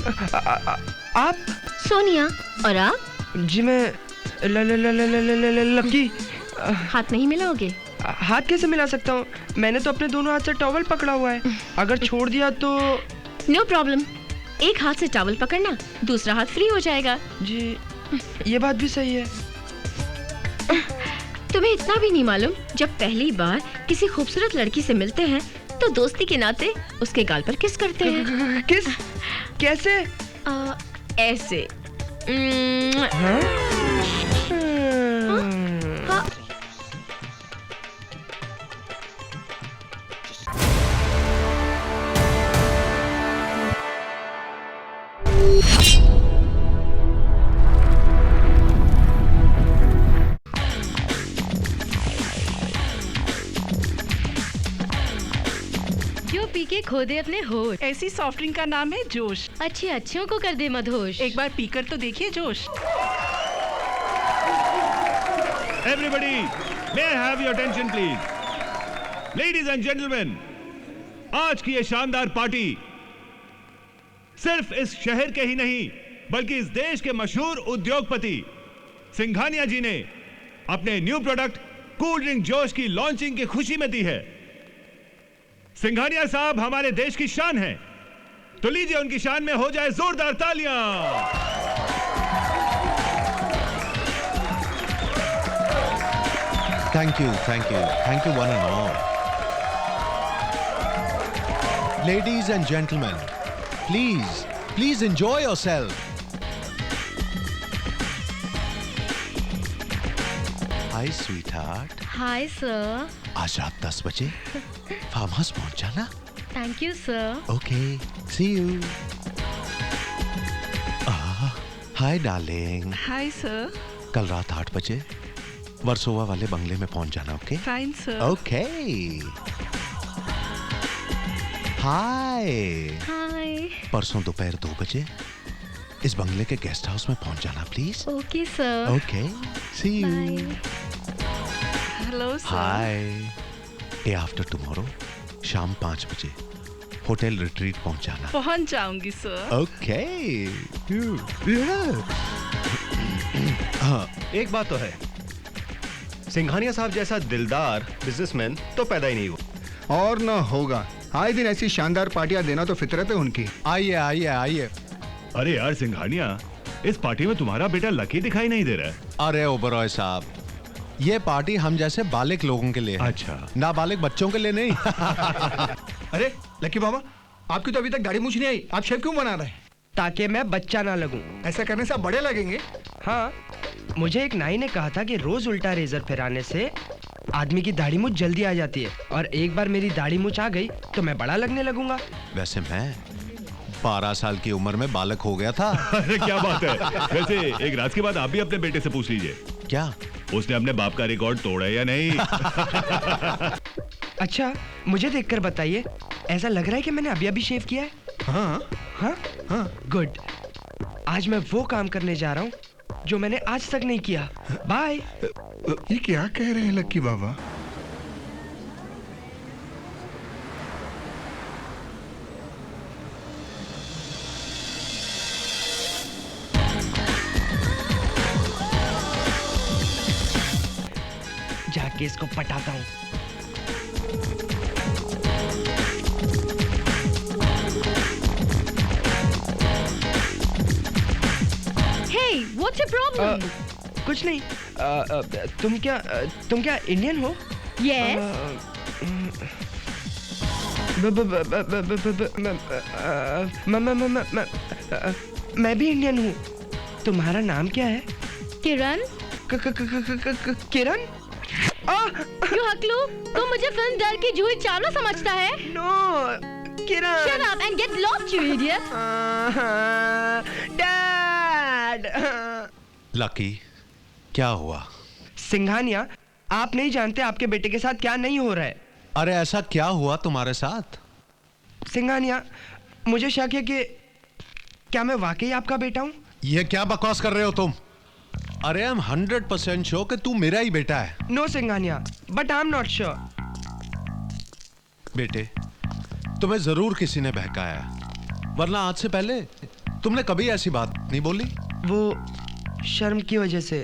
आप? सोनिया। और आप? जी मैं लकी। हाथ नहीं मिलाओगे? हाथ कैसे मिला सकता हूँ? मैंने तो अपने दोनों हाथ से टॉवल पकड़ा हुआ है। अगर छोड़ दिया तो? No problem. एक हाथ से टॉवल पकड़ना, दूसरा हाथ फ्री हो जाएगा। जी ये बात भी सही है। तुम्हें इतना भी नहीं मालूम, जब पहली बार किसी खूबसूरत लड़की से मिलते हैं तो दोस्ती के नाते उसके गाल पर किस करते हैं। किस? कैसे? ऐसे। हाँ? हाँ। जो पी के खो दे अपने होश, ऐसी सॉफ्ट ड्रिंक का नाम है जोश। अच्छे अच्छों को कर दे मदहोश। एक बार पीकर तो देखिए जोश। Everybody, may I have your attention please? Ladies and gentlemen, आज की ये शानदार पार्टी सिर्फ इस शहर के ही नहीं बल्कि इस देश के मशहूर उद्योगपति सिंघानिया जी ने अपने न्यू प्रोडक्ट कूल ड्रिंक जोश की लॉन्चिंग की खुशी में दी है। सिंघानिया साहब हमारे देश की शान है, तो लीजिए उनकी शान में हो जाए जोरदार तालियां। Thank you one and all. Ladies and gentlemen, please enjoy yourself. Hi sweetheart. Hi sir. आज रात 10 बजे फार्म हाउस पहुंच जाना। Thank you sir. Okay, see you. Hi darling. Hi sir. कल रात 8 बजे वर्सोवा वाले बंगले में पहुंच जाना। ओके? Fine sir. ओके। हाय। हाय। परसों दोपहर 2 बजे इस बंगले के गेस्ट हाउस में पहुंच जाना please. Okay sir. Okay, see you. Hello sir. Hi. Day after tomorrow शाम 5 बजे होटल रिट्रीट पहुंच जाना। पहुंच जाऊंगी सर। ओके। एक बात तो है, सिंघानिया साहब जैसा दिलदार बिजनेसमैन तो पैदा ही नहीं हुआ और ना होगा। आए दिन ऐसी शानदार पार्टियां देना तो फितरत है उनकी। आइए आइए आइए। अरे यार सिंघानिया, इस पार्टी में तुम्हारा बेटा लकी दिखाई नहीं दे रहा है। अरे ओबरॉय साहब, ये पार्टी हम जैसे बालिग लोगों के लिए है। अच्छा। नाबालिग बच्चों के लिए नहीं। अरे लकी बाबा, आपकी तो अभी तक दाढ़ी मूछ नहीं आई, आप शेव क्यों बना रहे हैं? ताकि मैं बच्चा ना लगूं। ऐसा करने से आप बड़े लगेंगे। हाँ, मुझे एक नाई ने कहा था कि रोज उल्टा रेजर फिराने से आदमी की दाढ़ी मूछ जल्दी आ जाती है, और एक बार मेरी दाढ़ी मूछ आ गई तो मैं बड़ा लगने लगूंगा। वैसे मैं 12 साल की उम्र में बालक हो गया था। अरे क्या बात है। वैसे एक रात के बाद आप भी अपने बेटे से पूछ लीजिए, क्या उसने अपने बाप का रिकॉर्ड तोड़ा है या नहीं। अच्छा, मुझे देखकर बताइए, ऐसा लग रहा है कि मैंने अभी अभी शेव किया है? हाँ हाँ हाँ। गुड। आज मैं वो काम करने जा रहा हूँ जो मैंने आज तक नहीं किया। बाय। ये क्या कह रहे हैं लक्की बाबा? जाके इसको पटाता हूँ। Hey, what's your problem? कुछ नहीं। तुम क्या इंडियन हो? Yes. मैं भी इंडियन हूँ। तुम्हारा नाम क्या है? किरण? किरण? क्यों हकलू? तुम मुझे फिल्म डर की जूही चावला समझता है? No, Kiran. Shut up and get lost, you idiot. Dad. Lucky, क्या हुआ? सिंघानिया, आप नहीं जानते आपके बेटे के साथ क्या नहीं हो रहा है। अरे ऐसा क्या हुआ तुम्हारे साथ? सिंघानिया, मुझे शक है कि क्या मैं वाकई आपका बेटा हूँ? ये क्या बकवास कर रहे हो तुम? अरे I'm 100% श्योर कि तू मेरा ही बेटा है। No Singhania, but I am not sure. बेटे, तुम्हें जरूर किसी ने बहकाया, वरना आज से पहले तुमने कभी ऐसी बात नहीं बोली? वो शर्म की वजह से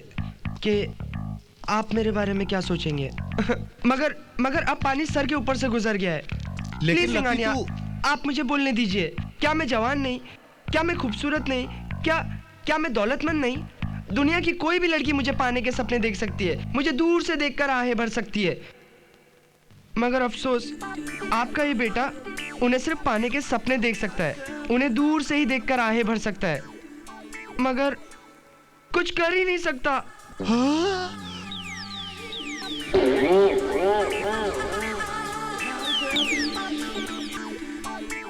कि आप मेरे बारे में क्या सोचेंगे। मगर अब पानी सर के ऊपर से गुजर गया है। लेकिन प्लीज सिंघानिया, लकी आप मुझे बोलने दीजिए। क्या मैं जवान नहीं? क्या मैं खूबसूरत नहीं? क्या मैं दौलतमंद नहीं? दुनिया की कोई भी लड़की मुझे पाने के सपने देख सकती है, मुझे दूर से देखकर आहें भर सकती है। मगर अफसोस, आपका ये बेटा उन्हें सिर्फ पाने के सपने देख सकता है, उन्हें दूर से ही देखकर आहें भर सकता है, मगर कुछ कर ही नहीं सकता।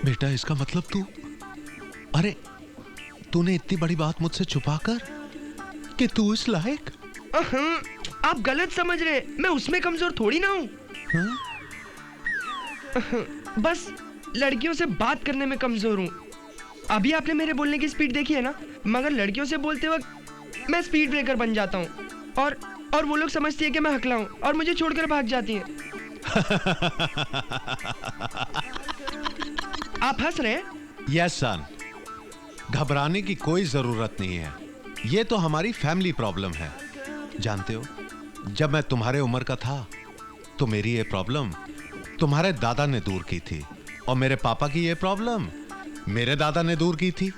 बेटा, इसका मतलब अरे तूने इतनी बड़ी बात मुझसे छुपाकर कि तू इस लायक? आप गलत समझ रहे, मैं उसमें कमजोर थोड़ी ना हूँ। बस लड़कियों से बात करने में कमजोर हूँ। अभी आपने मेरे बोलने की स्पीड देखी है ना, मगर लड़कियों से बोलते वक्त मैं स्पीड ब्रेकर बन जाता हूँ और वो लोग समझती है कि मैं हकला हूँ और मुझे छोड़कर भाग जाती हैं। आप हंस रहे हैं? यस सन, घबराने की कोई जरूरत नहीं है। ये तो हमारी फैमिली प्रॉब्लम है। जानते हो, जब मैं तुम्हारे उम्र का था तो मेरी ये प्रॉब्लम तुम्हारे दादा ने दूर की थी, और मेरे पापा की ये प्रॉब्लम मेरे दादा ने दूर की थी।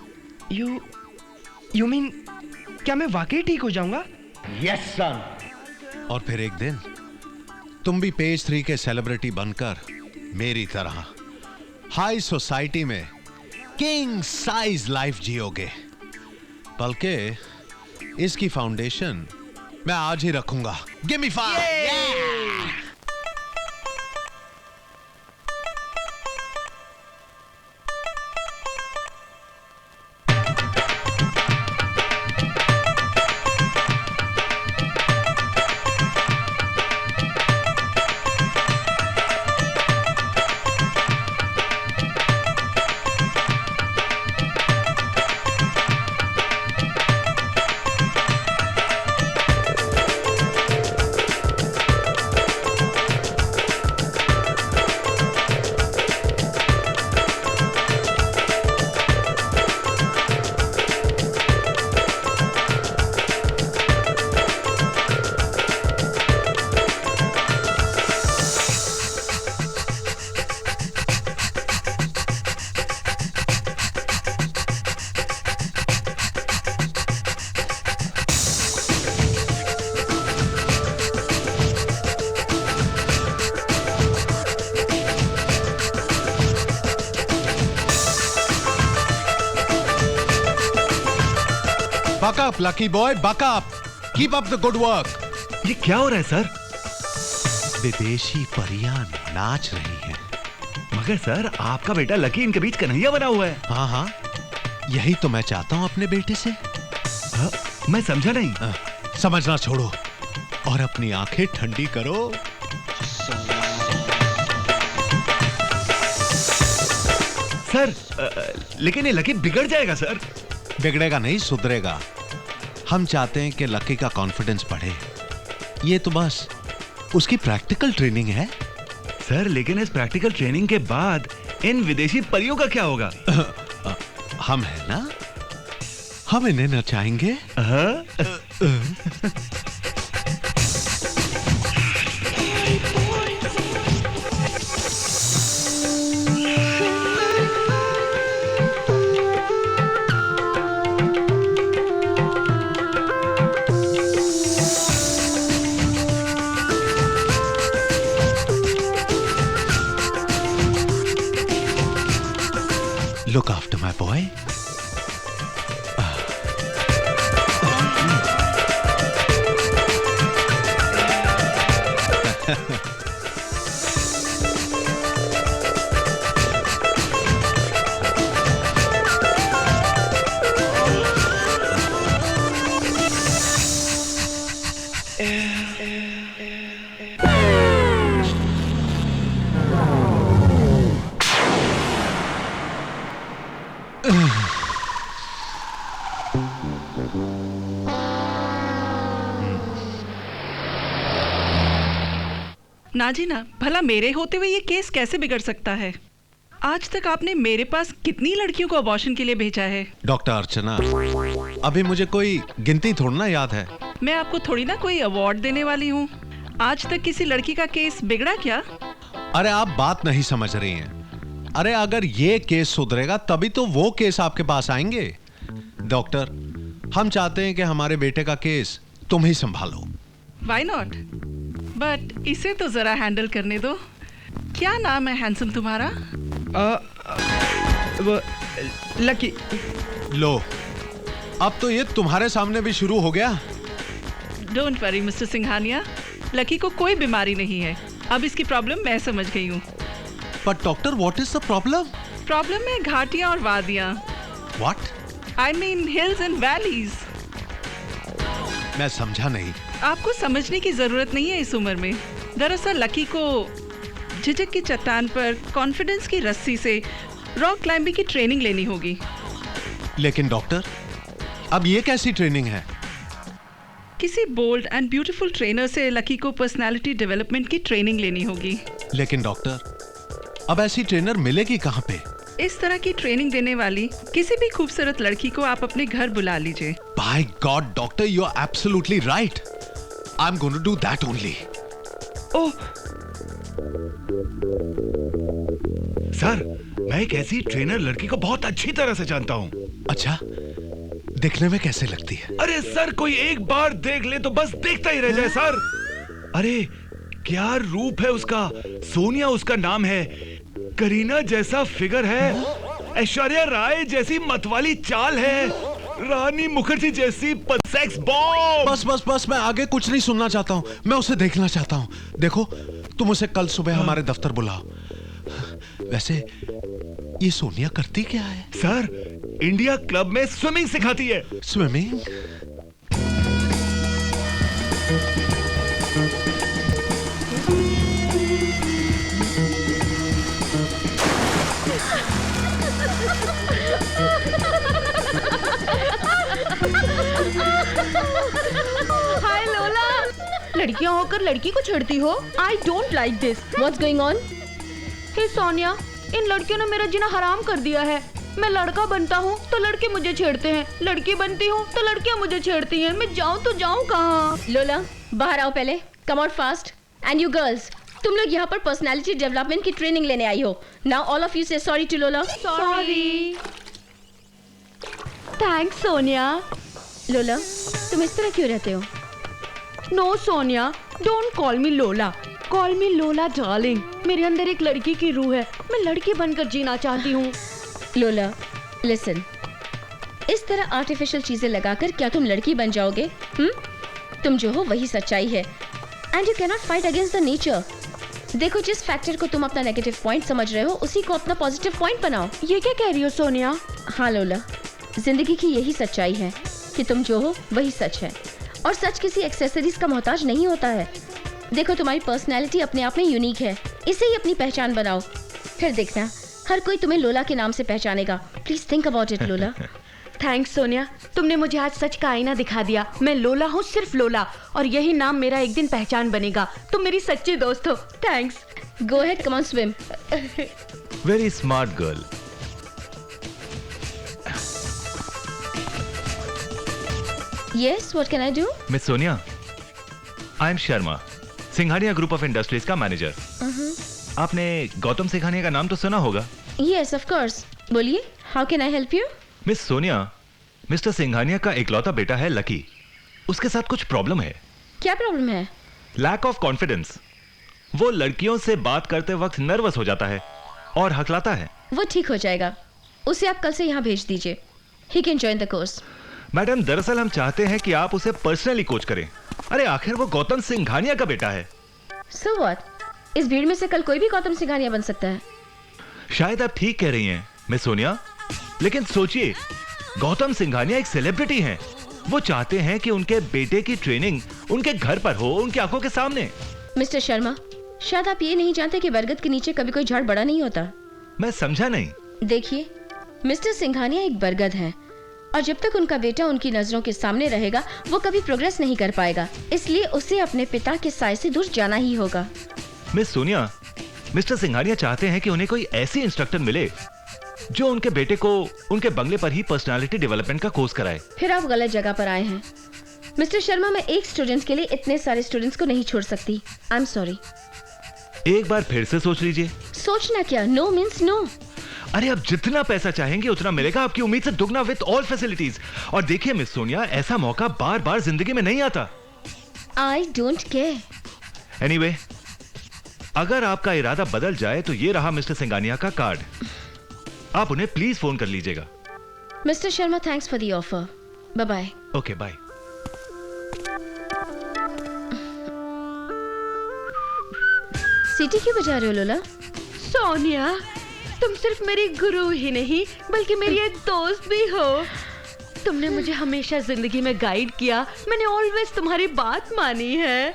यू मीन, क्या मैं वाकई ठीक हो जाऊंगा? यस सन। और फिर एक दिन तुम भी पेज 3 के सेलिब्रिटी बनकर मेरी तरह हाई सोसाइटी में किंग साइज लाइफ जियोगे। बल्कि इसकी फाउंडेशन मैं आज ही रखूंगा। Give me 5। Buck up, lucky boy, buck up. Keep up the good work. ये क्या हो रहा है सर? विदेशी परियां नाच रही हैं। मगर सर, आपका बेटा लकी इनके बीच कन्हैया बना हुआ है। हाँ हाँ, यही तो मैं चाहता हूं अपने बेटे से। मैं समझा नहीं। समझना छोड़ो और अपनी आंखें ठंडी करो। सर, लेकिन ये लकी बिगड़ जाएगा सर। बिगड़ेगा नहीं, सुधरेगा। हम चाहते हैं कि लकी का कॉन्फिडेंस बढ़े। ये तो बस उसकी प्रैक्टिकल ट्रेनिंग है। सर, लेकिन इस प्रैक्टिकल ट्रेनिंग के बाद इन विदेशी परियों का क्या होगा? हम है ना, हम इन्हें नचाएंगे। Look after my boy. ना जी ना, भला मेरे होते हुए ये केस कैसे बिगड़ सकता है? आज तक आपने मेरे पास कितनी लड़कियों को अबॉर्शन के लिए भेजा है? डॉक्टर अर्चना, अभी मुझे कोई गिनती थोड़ी ना याद है। मैं आपको थोड़ी ना कोई अवार्ड देने वाली हूँ। आज तक किसी लड़की का केस बिगड़ा क्या? अरे आप बात नहीं समझ रही हैं। अरे अगर ये केस सुधरेगा तभी तो वो केस आपके पास आएंगे। डॉक्टर, हम चाहते हैं कि हमारे बेटे का केस तुम ही संभालो। Why not? बट इसे तो जरा हैंडल करने दो। क्या नाम है हैंडसम तुम्हारा? वो लकी। लो, अब तो ये तुम्हारे सामने भी शुरू हो गया। Don't worry mister Singhania, lucky को कोई बीमारी नहीं है। अब इसकी प्रॉब्लम मैं समझ गई हूँ। पर doctor, what is the problem? Problem है घाटियाँ और वादियाँ। What? I mean hills and valleys. मैं समझा नहीं। आपको समझने की जरूरत नहीं है इस उम्र में। दरअसल लकी को झिझक की चट्टान पर कॉन्फिडेंस की रस्सी से रॉक क्लाइंबिंग की ट्रेनिंग लेनी होगी। लेकिन डॉक्टर, अब ये कैसी ट्रेनिंग है? किसी बोल्ड एंड ब्यूटीफुल ट्रेनर से लकी को पर्सनालिटी डेवलपमेंट की ट्रेनिंग लेनी होगी। लेकिन डॉक्टर, अब ऐसी ट्रेनर मिलेगी कहाँ पे? इस तरह की ट्रेनिंग देने वाली किसी भी खूबसूरत लड़की को आप अपने घर बुला लीजिए। By God, doctor, you are absolutely right. I'm going to do that only. Oh, sir, मैं एक ऐसी ट्रेनर लड़की को बहुत अच्छी तरह से जानता हूँ। अच्छा, दिखने में कैसे लगती है? अरे सर, कोई एक बार देख ले तो बस देखता ही रह जाए सर। अरे क्या रूप है उसका। सोनिया उसका नाम है। करीना जैसा फिगर है। ऐश्वर्या राय जैसी मतवाली चाल है। रानी मुखर्जी जैसी सेक्स बॉम्ब। बस बस बस, मैं आगे कुछ नहीं सुनना चाहता हूँ। मैं उसे देखना चाहता हूँ। देखो, तुम उसे कल सुबह हमारे दफ्तर बुलाओ। वैसे ये सोनिया करती क्या है? सर, इंडिया क्लब में स्विमिंग सिखाती है। स्विमिंग? हाय लोला, लड़कियां होकर लड़की को छेड़ती हो। I don't like this. What's going on? Hey Sonia, इन लड़कियों ने मेरा जीना हराम कर दिया है। मैं लड़का बनता हूँ तो लड़के मुझे छेड़ते हैं, लड़की बनती हूँ तो लड़कियाँ मुझे छेड़ती हैं। मैं जाऊँ तो जाऊँ कहाँ? लोला, बाहर आओ पहले। Come out fast. And you girls, तुम लोग यहाँ पर पर्सनालिटी डेवलपमेंट की ट्रेनिंग लेने आई हो। Now all of you say sorry to Lola. Sorry. Thanks Sonia. Lola, तुम इस तरह क्यों रहते हो? No Sonia, don't call me Lola, call me लोला डार्लिंग। मेरे अंदर एक लड़की की रूह है। मैं लड़की बनकर जीना चाहती हूँ। लोला, लिसन, इस तरह आर्टिफिशियल चीजें लगाकर क्या तुम लड़की बन जाओगे? तुम जो हो वही सच्चाई है। And you cannot fight against the nature. देखो, जिस फैक्टर को तुम अपना नेगेटिव पॉइंट समझ रहे हो उसी को अपना पॉजिटिव पॉइंट बनाओ। ये क्या कह रही हो सोनिया? हाँ लोला, जिंदगी की यही सच्चाई है कि तुम जो हो वही सच है। और सच किसी एक्सेसरीज का मोहताज नहीं होता है। देखो, तुम्हारी पर्सनैलिटी अपने आप में यूनिक है। इसे ही अपनी पहचान बनाओ, फिर देखना हर कोई तुम्हें लोला के नाम से पहचानेगा। प्लीज थिंक अबाउट इट लोला। थैंक्स सोनिया, तुमने मुझे आज सच का आईना दिखा दिया। मैं लोला हूँ, सिर्फ लोला, और यही नाम मेरा एक दिन पहचान बनेगा। तुम मेरी सच्ची दोस्त हो। Thanks. Go ahead, come on swim. Very smart girl. Yes, what can I do? Miss Sonia, I am Sharma, Singhania group of industries का मैनेजर। आपने गौतम सिंघानिया का नाम तो सुना होगा। Yes, of course. बोलिए, how can I help you? Miss Sonia, mister Singhania का इकलौता बेटा है लकी। उसके साथ कुछ प्रॉब्लम है। क्या प्रॉब्लम है? Lack of confidence. वो लड़कियों से बात करते वक्त नर्वस हो जाता है और हकलाता है। वो ठीक हो जाएगा। उसे आप कल से यहाँ भेज दीजिए। He can join the course. Madam, दरअसल हम चाहते हैं कि आप उसे पर्सनली कोच करें। अरे आखिर वो गौतम सिंघानिया का बेटा है। So what? इस भीड़ में से कल कोई भी गौतम सिंघानिया बन सकता है। शायद आप ठीक कह रही हैं मिस सोनिया, लेकिन सोचिए, गौतम सिंघानिया एक सेलिब्रिटी हैं। वो चाहते हैं कि उनके बेटे की ट्रेनिंग उनके घर पर हो, उनकी आंखों के सामने। मिस्टर शर्मा, शायद आप ये नहीं जानते कि बरगद के नीचे कभी कोई झाड़ बड़ा नहीं होता। मैं समझा नहीं। देखिए, मिस्टर सिंघानिया एक बरगद है, और जब तक उनका बेटा उनकी नजरों के सामने रहेगा वो कभी प्रोग्रेस नहीं कर पाएगा। इसलिए उसे अपने पिता के साय से दूर जाना ही होगा। मिस सोनिया, मिस्टर सिंघानिया चाहते हैं कि उन्हें कोई ऐसी इंस्ट्रक्टर मिले जो उनके बेटे को उनके बंगले पर ही पर्सनालिटी डेवलपमेंट का कोर्स कराए। फिर आप गलत जगह पर आए हैं मिस्टर शर्मा। मैं एक स्टूडेंट के लिए इतने सारे स्टूडेंट्स को नहीं छोड़ सकती। I am sorry. एक बार फिर से सोच लीजिए। सोचना क्या? No means no. अरे आप जितना पैसा चाहेंगे उतना मिलेगा, आपकी उम्मीद से दुगना विद ऑल फैसिलिटीज। और देखिए मिस सोनिया, ऐसा मौका बार बार जिंदगी में नहीं आता। I don't care. एनीवे, अगर आपका इरादा बदल जाए तो ये रहा मिस्टर सिंघानिया का कार्ड। आप उन्हें प्लीज फोन कर लीजिएगा। Mister Sharma, thanks for the offer. Bye bye. Okay bye. सीटी क्यों बजा रहे हो लोला? सोनिया, तुम सिर्फ मेरी गुरु ही नहीं बल्कि मेरी एक दोस्त भी हो। तुमने मुझे हमेशा जिंदगी में गाइड किया। मैंने ऑलवेज तुम्हारी बात मानी है।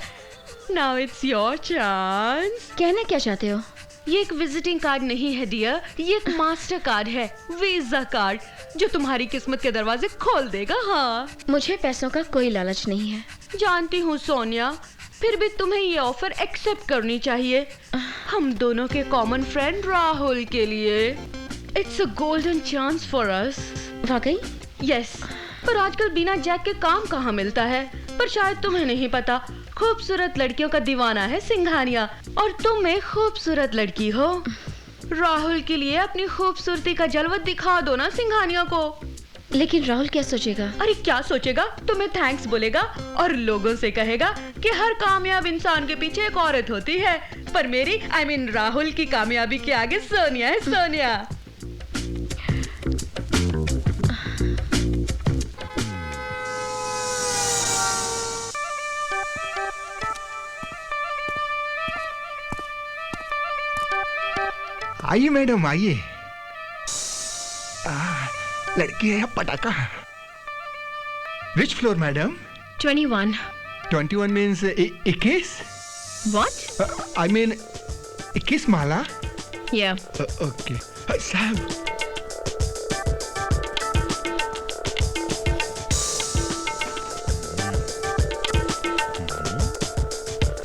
Now it's your chance. कहना क्या चाहते हो? ये एक विजिटिंग कार्ड नहीं है डियर, ये एक मास्टर कार्ड है, वीजा कार्ड, जो तुम्हारी किस्मत के दरवाजे खोल देगा। हाँ, मुझे पैसों का कोई लालच नहीं है। जानती हूँ सोनिया, फिर भी तुम्हें ये ऑफर एक्सेप्ट करनी चाहिए, हम दोनों के कॉमन फ्रेंड राहुल के लिए। It's a golden chance for us. वाकई? यस, पर आजकल बिना जैक के काम कहाँ मिलता है। पर शायद तुम्हें नहीं पता, खूबसूरत लड़कियों का दीवाना है सिंघानिया, और तुम एक खूबसूरत लड़की हो। राहुल के लिए अपनी खूबसूरती का जलवा दिखा दो ना सिंघानिया को। लेकिन राहुल क्या सोचेगा? अरे क्या सोचेगा? तुम्हें थैंक्स बोलेगा और लोगों से कहेगा कि हर कामयाब इंसान के पीछे एक औरत होती है, पर मेरी I mean राहुल की कामयाबी के आगे सोनिया है, सोनिया। आइए मैडम, आइए। लड़की है या पटाखा? विच floor madam? 21. 21 means 21? What? I mean 21 Mala? Yeah. Okay साहब,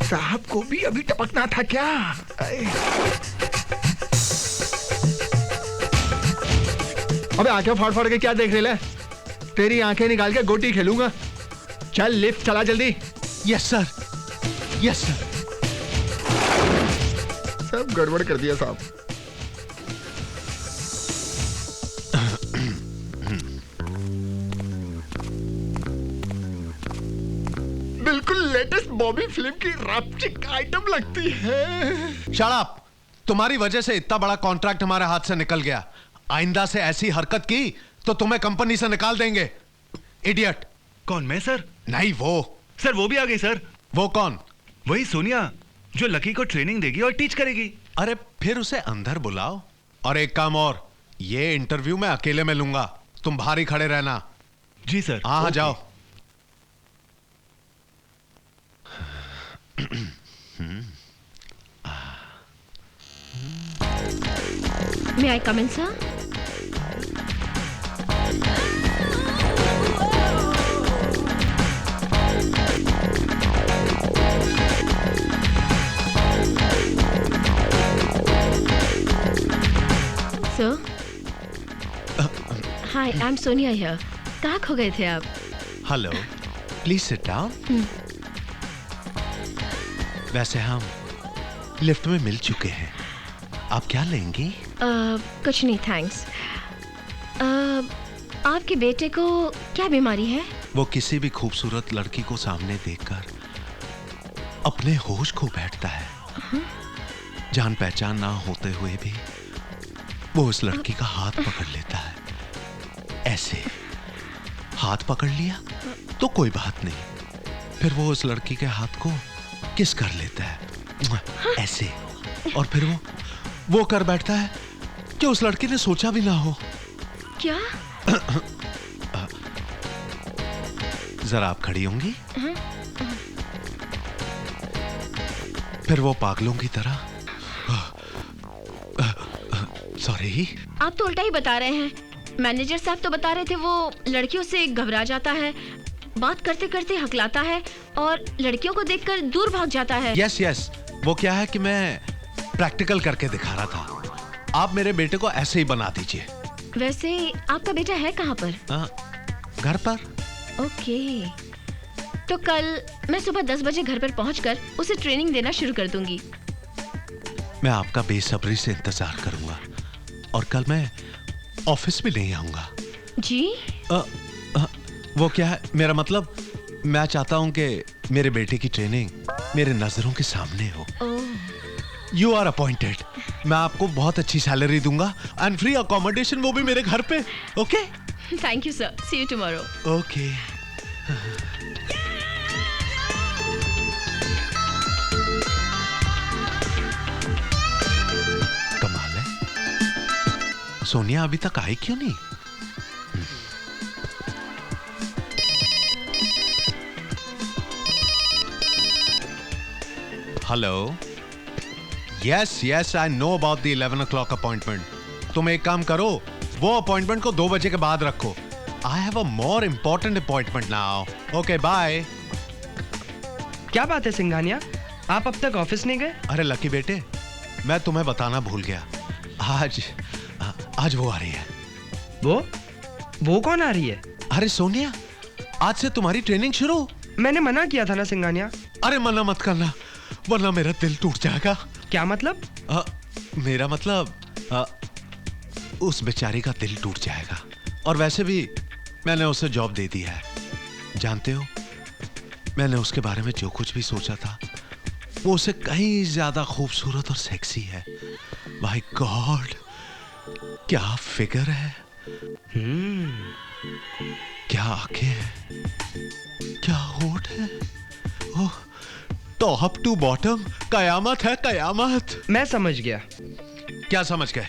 साहब को भी अभी टपकना था क्या? अबे आंखें फाड़ फाड़ के क्या देख रहे ले? तेरी आंखें निकाल के गोटी खेलूंगा। चल लिफ्ट चला जल्दी। Yes sir, yes sir. सब गड़बड़ कर दिया साहब। बिल्कुल लेटेस्ट बॉबी फिल्म की रैपचिक आइटम लगती है। Shut up! तुम्हारी वजह से इतना बड़ा कॉन्ट्रैक्ट हमारे हाथ से निकल गया। आइंदा से ऐसी हरकत की तो तुम्हें कंपनी से निकाल देंगे। इडियट। कौन, मैं सर? नहीं, वो। सर वो भी आ गई सर। वो कौन? वही सोनिया, जो लकी को ट्रेनिंग देगी और टीच करेगी। अरे फिर उसे अंदर बुलाओ। और एक काम और, ये इंटरव्यू मैं अकेले में लूंगा, तुम बाहर ही खड़े रहना। जी सर। हाँ जाओ। May I come in, sir? Sir? Hi, I'm Sonia here. कहाँ खो गए थे आप? Hello, please sit down. वैसे हम लिफ्ट में मिल चुके हैं, आप क्या लेंगी? कुछ नहीं थैंक्स। आपके बेटे को क्या बीमारी है? वो किसी भी खूबसूरत लड़की को सामने देखकर अपने होश खो बैठता है। जान पहचान ना होते हुए भी वो उस लड़की का हाथ पकड़ लेता है। ऐसे हाथ पकड़ लिया तो कोई बात नहीं, फिर वो उस लड़की के हाथ को किस कर लेता है ऐसे, और फिर वो कर बैठता है कि उस लड़की ने सोचा भी ना हो। क्या? जरा आप खड़ी होंगी? फिर वो पागलों की तरह, सॉरी। आप तो उल्टा ही बता रहे हैं। मैनेजर साहब तो बता रहे थे वो लड़कियों से घबरा जाता है, बात करते करते हकलाता है और लड़कियों को देखकर दूर भाग जाता है। यस, वो क्या है कि मैं प्रैक्टिकल करके दिखा रहा था। आप मेरे बेटे को ऐसे ही बना दीजिए। वैसे आपका बेटा है कहाँ पर? घर पर। ओके, तो कल मैं सुबह 10 बजे घर पर पहुंचकर उसे ट्रेनिंग देना शुरू कर दूंगी। मैं आपका बेसब्री से इंतजार करूंगा और कल मैं ऑफिस भी नहीं आऊंगा। जी? वो क्या है, मेरा मतलब मैं चाहता हूं कि मेरे बेटे की ट्रेनिंग मेरे नजरों के सामने हो। You are appointed. मैं आपको बहुत अच्छी सैलरी दूंगा एंड फ्री अकोमोडेशन, वो भी मेरे घर पे। Okay? Thank you sir, see you tomorrow. Okay. कमाल है, सोनिया अभी तक आई क्यों नहीं? Hello. Yes yes, I know about the 11 o'clock appointment. तुम एक काम करो, वो अपॉइंटमेंट को 2 बजे के बाद रखो। I have a more important appointment now. Okay bye. क्या बात है सिंघानिया, आप अब तक ऑफिस नहीं गए? अरे लकी बेटे, मैं तुम्हें बताना भूल गया। आज वो आ रही है। वो कौन आ रही है? अरे सोनिया, आज से तुम्हारी ट्रेनिंग शुरू। मैंने मना किया था ना सिंघानिया। अरे मना मत करना, वरना मेरा दिल टूट जाएगा। क्या मतलब? मेरा मतलब उस बेचारी का दिल टूट जाएगा। और वैसे भी मैंने उसे जॉब दे दी है। जानते हो, मैंने उसके बारे में जो कुछ भी सोचा था वो उससे कहीं ज्यादा खूबसूरत और सेक्सी है। माय गॉड, क्या फिगर है, क्या आंखें हैं, क्या होठ है। ओह, टॉप टू बॉटम कयामत है, कयामत। मैं समझ गया। क्या समझ गए?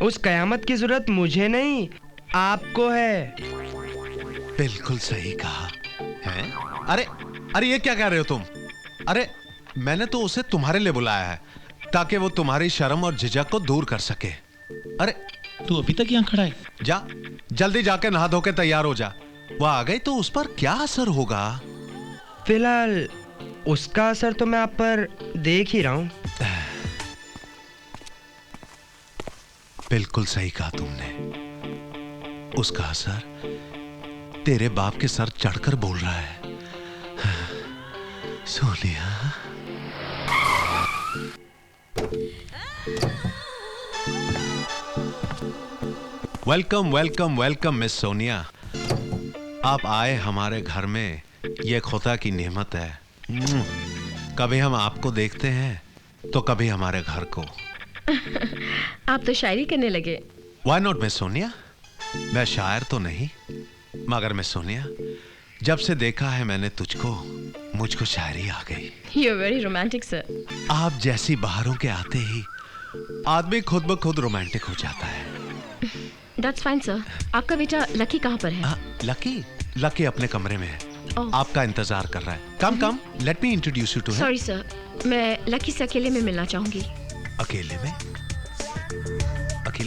उस कयामत की जरूरत मुझे नहीं, आपको है। बिल्कुल सही कहा है। अरे ये क्या कह रहे हो तुम? अरे मैंने तो उसे तुम्हारे लिए बुलाया है ताकि वो तुम्हारी शर्म और झिझक को दूर कर सके। अरे तू अभी तक यहाँ खड़ा है? जा, जल्दी जाके नहा धो के तैयार हो जा। वो आ गई तो उस पर क्या असर होगा? फिलहाल उसका असर तो मैं आप पर देख ही रहा हूं। बिल्कुल सही कहा तुमने। उसका असर तेरे बाप के सर चढ़कर बोल रहा है। Sonia, welcome welcome welcome miss Sonia. आप आए हमारे घर में, ये खुदा की नेमत है। कभी हम आपको देखते हैं तो कभी हमारे घर को। आप तो शायरी करने लगे। Why not miss Sonia? मैं शायर तो नहीं, मगर मिस सोनिया, जब से देखा है मैंने तुझको, मुझको शायरी आ गई। You are very romantic, sir. आप जैसी बाहरों के आते ही आदमी खुद ब खुद रोमांटिक हो जाता है। That's fine, sir. आपका बेटा लकी कहाँ पर है? लकी अपने कमरे में है। आपका इंतजार कर रहा है। Come come, let me introduce you to him. Sorry sir, मैं लकी से अकेले में मिलना चाहूंगी। अकेले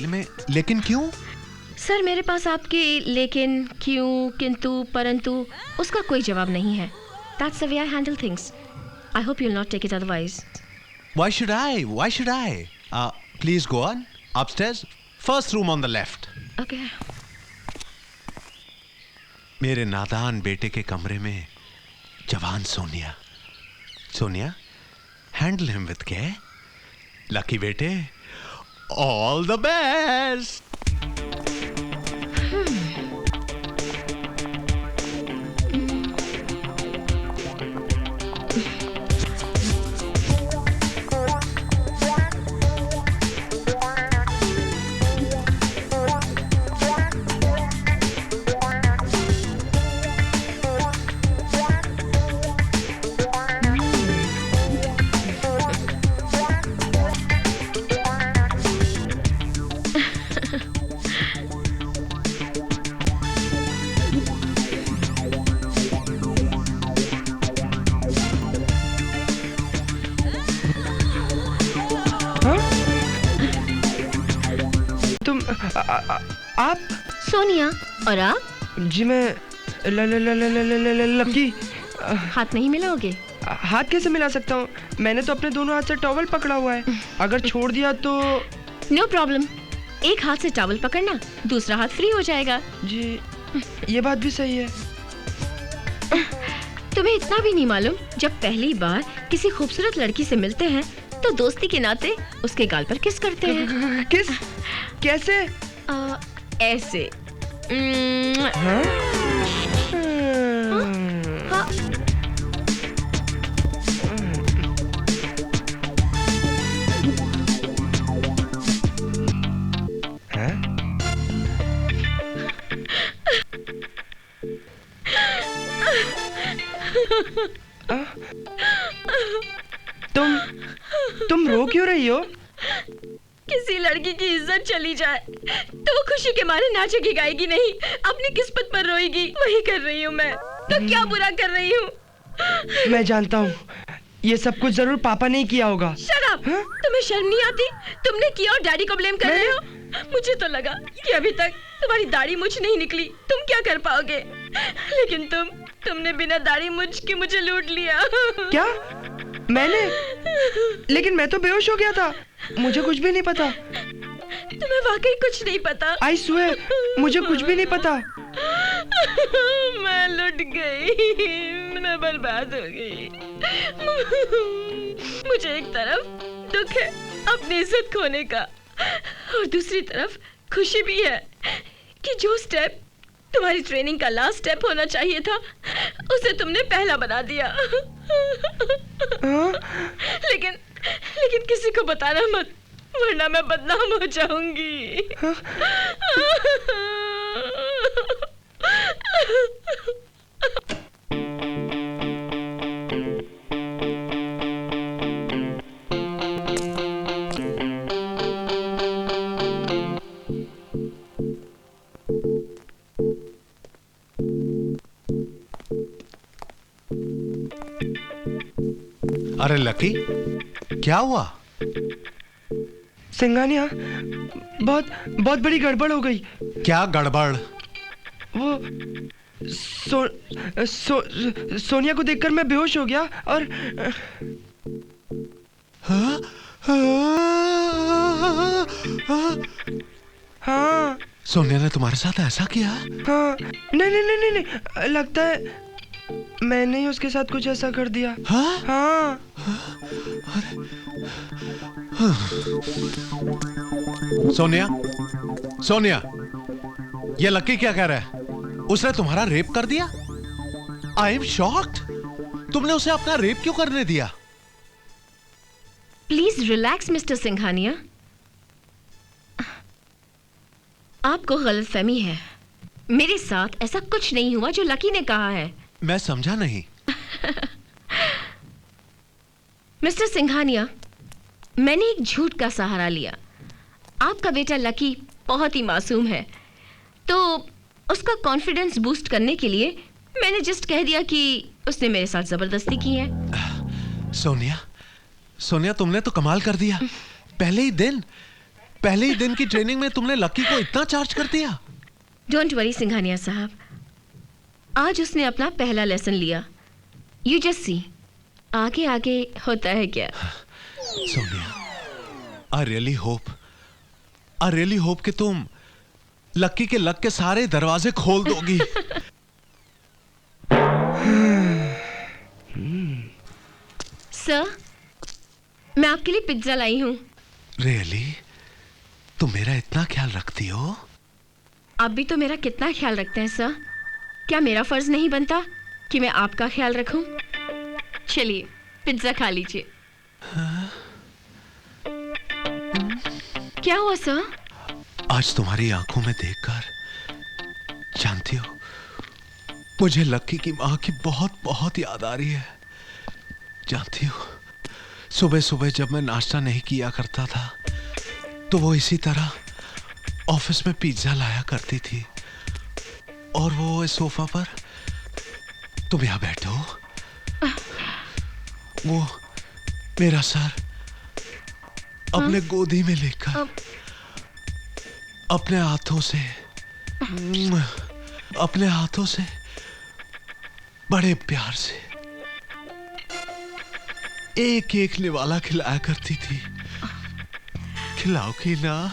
में? लेकिन क्यों? सर मेरे पास आपके लेकिन, क्यों, किंतु, परंतु उसका कोई जवाब नहीं है। That's the way I handle things. I hope you'll not take it otherwise. Why should I? Please go on. Upstairs, first room on the left. Okay. मेरे नादान बेटे के कमरे में जवान Sonia, handle him with care. Lucky बेटे, all the best. आप? सोनिया, और आप? जी मैं लकी। हाथ नहीं मिलाओगे? हाथ कैसे मिला सकता हूँ? मैंने तो अपने दोनों हाथ से टॉवल पकड़ा हुआ है। अगर छोड़ दिया तो? नो प्रॉब्लम, एक हाथ से टॉवल पकड़ना, दूसरा हाथ फ्री हो जाएगा। जी, ये बात भी सही है। तुम्हें इतना भी नहीं मालूम, जब पहली बार किसी खूबसूरत लड़की से मिलते हैं तो दोस्ती के नाते उसके गाल पर किस करते हैं। किस? कैसे? ऐसे। हाँ? हाँ। तुम रो क्यों रही हो? किसी लड़की की इज्जत चली जाए तो वो खुशी के मारे नाचेगी गाएगी नहीं, अपनी किस्मत पर रोएगी। वही कर रही हूँ मैं, तो क्या बुरा कर रही हूँ? मैं जानता हूँ, ये सब कुछ जरूर पापा ने किया होगा। Shut up! तुम्हें शर्म नहीं आती? तुमने किया और डैडी को ब्लेम कर रहे हो। मुझे तो लगा कि अभी तक तुम्हारी दाढ़ी मुझ नहीं निकली, तुम क्या कर पाओगे, लेकिन तुमने बिना दाढ़ी मुझ के मुझे लूट लिया। क्या? मैंने? लेकिन मैं तो बेहोश हो गया था, मुझे कुछ भी नहीं पता। तुम्हें वाकई कुछ नहीं पता? आई स्वेयर, मुझे कुछ भी नहीं पता। मैं लुट गई, मैं बर्बाद हो गई। मुझे एक तरफ दुख है अपनी इज्जत खोने का, और दूसरी तरफ खुशी भी है कि जो स्टेप तुम्हारी ट्रेनिंग का लास्ट स्टेप होना चाहिए था, उसे तुमने पहला बना दिया। लेकिन किसी को बताना मत, वरना मैं बदनाम हो जाऊंगी। अरे लकी, क्या हुआ? सिंघानिया, बहुत बड़ी गड़बड़ हो गई। क्या गड़बड़? वो सोनिया को देखकर मैं बेहोश हो गया और हाँ। सोनिया ने तुम्हारे साथ ऐसा किया? हाँ, नहीं, लगता है मैंने ही उसके साथ कुछ ऐसा कर दिया। हाँ। सोनिया, ये लकी क्या कह रहा है? उसने तुम्हारा रेप कर दिया? I am shocked. तुमने उसे अपना रेप क्यों करने दिया? प्लीज रिलैक्स मिस्टर सिंघानिया, आपको गलतफहमी है। मेरे साथ ऐसा कुछ नहीं हुआ जो लकी ने कहा है। मैं समझा नहीं। मिस्टर सिंघानिया, मैंने एक झूठ का सहारा लिया। आपका बेटा लकी बहुत ही मासूम है, तो उसका कॉन्फिडेंस बूस्ट करने के लिए मैंने जस्ट कह दिया कि उसने मेरे साथ जबरदस्ती की है। सोनिया, तुमने तो कमाल कर दिया। पहले ही दिन की ट्रेनिंग में तुमने लकी को इतना चार्ज कर दिया। डोंट वरी सिंघानिया साहब, आज उसने अपना पहला लेसन लिया। यू जस्ट सी, आगे होता है क्या। सोनिया, आई रियली होप कि तुम लकी के लक के सारे दरवाजे खोल दोगी। सर, मैं आपके लिए पिज्जा लाई हूँ। रियली? तुम मेरा इतना ख्याल रखती हो? आप भी तो मेरा कितना ख्याल रखते हैं सर। क्या मेरा फर्ज नहीं बनता कि मैं आपका ख्याल रखूं? चलिए पिज्जा खा लीजिए। क्या हुआ सर? आज तुम्हारी आंखों में देखकर, जानती हो, मुझे लकी की माँ की बहुत याद आ रही है। जानती हो, सुबह सुबह जब मैं नाश्ता नहीं किया करता था तो वो इसी तरह ऑफिस में पिज्जा लाया करती थी, और वो इस सोफा पर, तुम यहां बैठो, वो मेरा सर अपने गोदी में लेकर अपने हाथों से बड़े प्यार से एक एक निवाला खिलाया करती थी। खिलाओगी ना?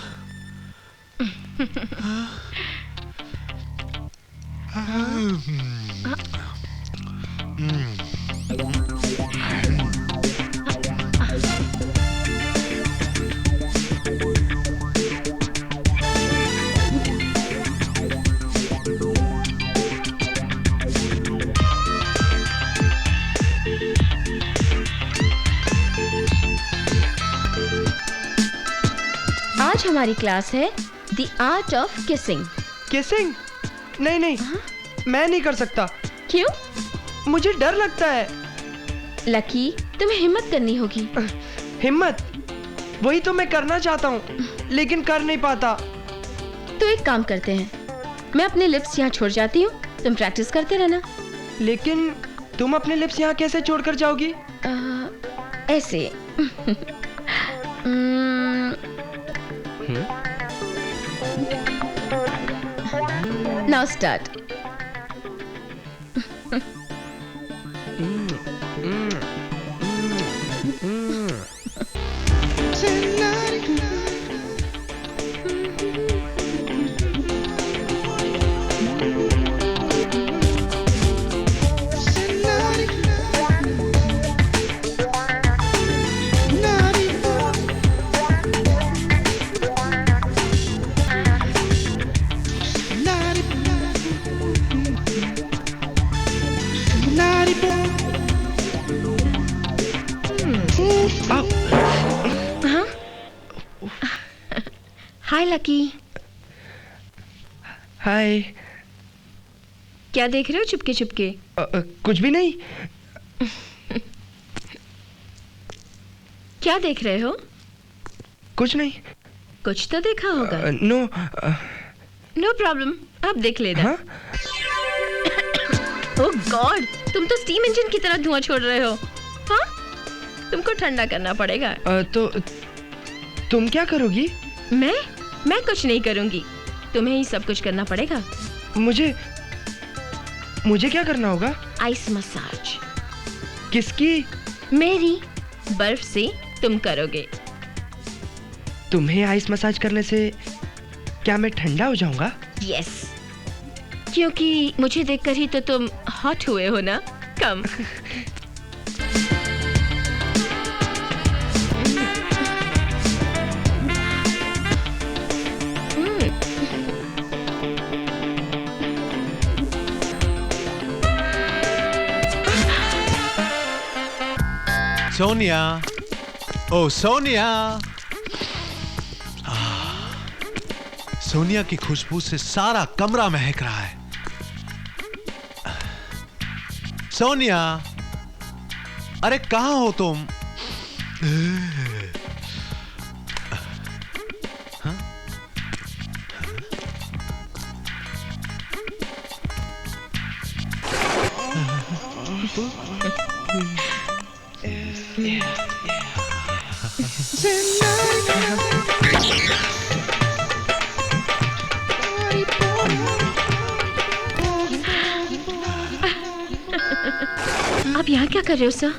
आज हमारी क्लास है the art of kissing. Kissing? नहीं नहीं, मैं नहीं कर सकता। क्यों? मुझे डर लगता है। लकी, तुम्हें हिम्मत करनी होगी। हिम्मत? वही तो मैं करना चाहता हूँ, लेकिन कर नहीं पाता। तो एक काम करते हैं, मैं अपने लिप्स यहाँ छोड़ जाती हूँ, तुम प्रैक्टिस करते रहना। लेकिन तुम अपने लिप्स यहाँ कैसे छोड़कर जाओगी? ऐसे। Now start. हाय लकी। हाय। क्या देख रहे हो चुपके चुपके? कुछ भी नहीं। क्या देख रहे हो? कुछ नहीं। कुछ तो देखा होगा। नो। नो प्रॉब्लम, आप देख लेना। ओह गॉड, तुम तो स्टीम इंजन की तरह धुआं छोड़ रहे हो। हाँ? तुमको ठंडा करना पड़ेगा। तो तुम क्या करोगी? मैं कुछ नहीं करूंगी, तुम्हें ही सब कुछ करना पड़ेगा। मुझे क्या करना होगा? Ice massage. किसकी? मेरी। बर्फ से तुम करोगे। तुम्हें आइस मसाज करने से क्या मैं ठंडा हो जाऊंगा? यस, क्योंकि मुझे देखकर ही तो तुम हॉट हुए हो ना। कम। सोनिया, ओ सोनिया। सोनिया की खुशबू से सारा कमरा महक रहा है। सोनिया, अरे कहां हो तुम? आप यहाँ क्या कर रहे हो sir?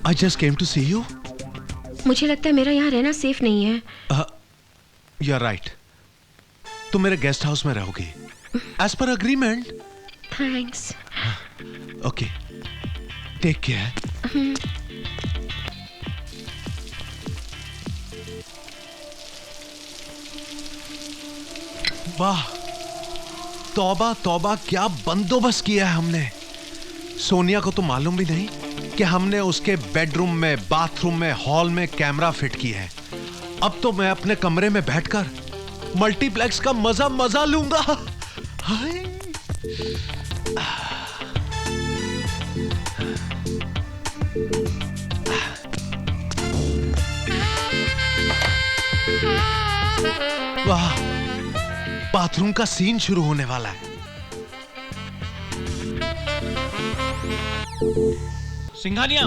I just came to see you. मुझे लगता है मेरा यहाँ रहना सेफ नहीं है। You are right. तुम मेरे गेस्ट हाउस में रहोगी। As per agreement. Thanks. Okay. Take care. वाह, तौबा तौबा, क्या बंदोबस्त किया है हमने। सोनिया को तो मालूम भी नहीं कि हमने उसके बेडरूम में, बाथरूम में, हॉल में कैमरा फिट किए हैं। अब तो मैं अपने कमरे में बैठकर मल्टीप्लेक्स का मजा लूंगा। हाय। वाह, बाथरूम का सीन शुरू होने वाला है। Singhania.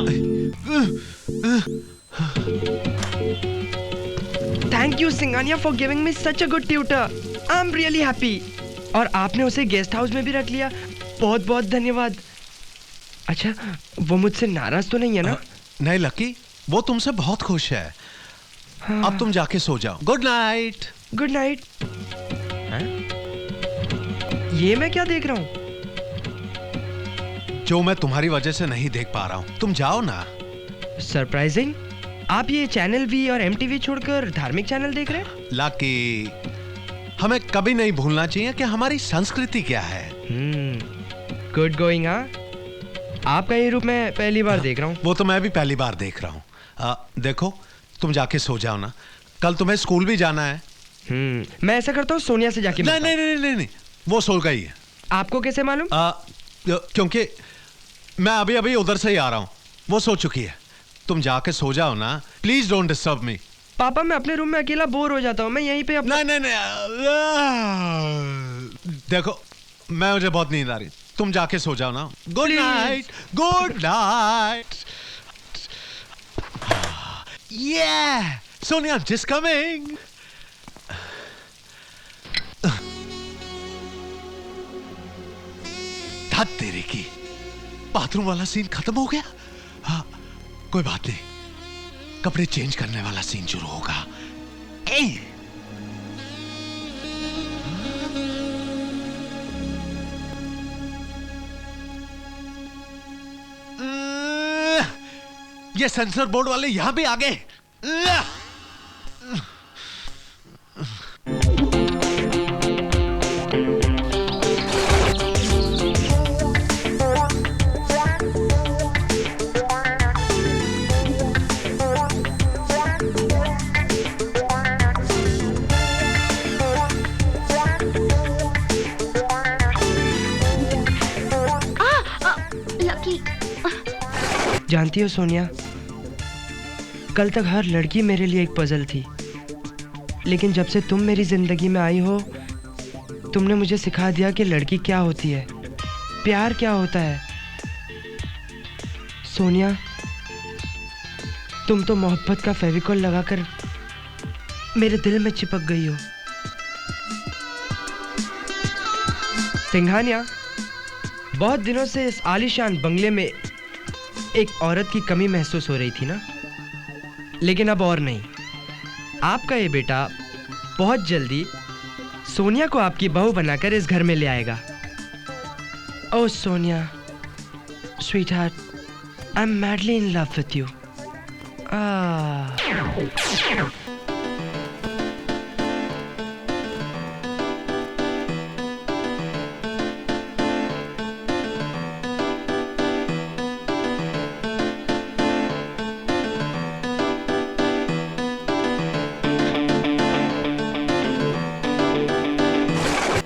Thank you Singhania for giving me such a good tutor. I am really happy. और आपने उसे गेस्ट हाउस में भी रख लिया, बहुत बहुत धन्यवाद। अच्छा, वो मुझसे नाराज तो नहीं है ना? नहीं लकी, वो तुमसे बहुत खुश है। अब तुम जाके सो जाओ। Good night. Good night. ये मैं क्या देख रहा हूँ? जो मैं तुम्हारी वजह से नहीं देख पा रहा हूँ। तुम जाओ ना। सरप्राइजिंग, आप ये चैनल वी और MTV छोड़कर धार्मिक चैनल देख रहे हैं? लकी, हमें कभी नहीं भूलना चाहिए कि हमारी संस्कृति क्या है। Good going. हाँ, आपका ये रूप मैं पहली बार देख रहा हूँ। वो तो मैं भी पहली बार देख रहा हूँ। देखो, तुम जाके सो जाओ ना, कल तुम्हें स्कूल भी जाना है। मैं ऐसा करता हूँ, सोनिया से जाके नहीं नहीं नहीं नहीं नहीं, वो सो गई है। आपको कैसे मालूम? क्योंकि मैं अभी अभी उधर से ही आ रहा हूँ, वो सो चुकी है। तुम जाके सो जाओ ना, प्लीज डोंट डिस्टर्ब मी। पापा, मैं अपने रूम में अकेला बोर हो जाता हूँ, मैं यहीं पे नहीं नहीं नहीं, देखो मुझे बहुत नींद आ रही, तुम जाके सो जाओ ना। Good night. Good night. Yeah, Sonia, I'm just coming. धत तेरे की, बाथरूम वाला सीन खत्म हो गया। हाँ, कोई बात नहीं, कपड़े चेंज करने वाला सीन शुरू होगा। ये सेंसर बोर्ड वाले यहां भी आ गए। लकी, जानती हो सोनिया, कल तक हर लड़की मेरे लिए एक पजल थी, लेकिन जब से तुम मेरी जिंदगी में आई हो, तुमने मुझे सिखा दिया कि लड़की क्या होती है, प्यार क्या होता है। सोनिया, तुम तो मोहब्बत का फेविकॉल लगाकर मेरे दिल में चिपक गई हो। सिंघानिया, बहुत दिनों से इस आलीशान बंगले में एक औरत की कमी महसूस हो रही थी ना, लेकिन अब और नहीं। आपका ये बेटा बहुत जल्दी सोनिया को आपकी बहू बनाकर इस घर में ले आएगा। Oh Sonia, sweetheart, I am madly in love with you.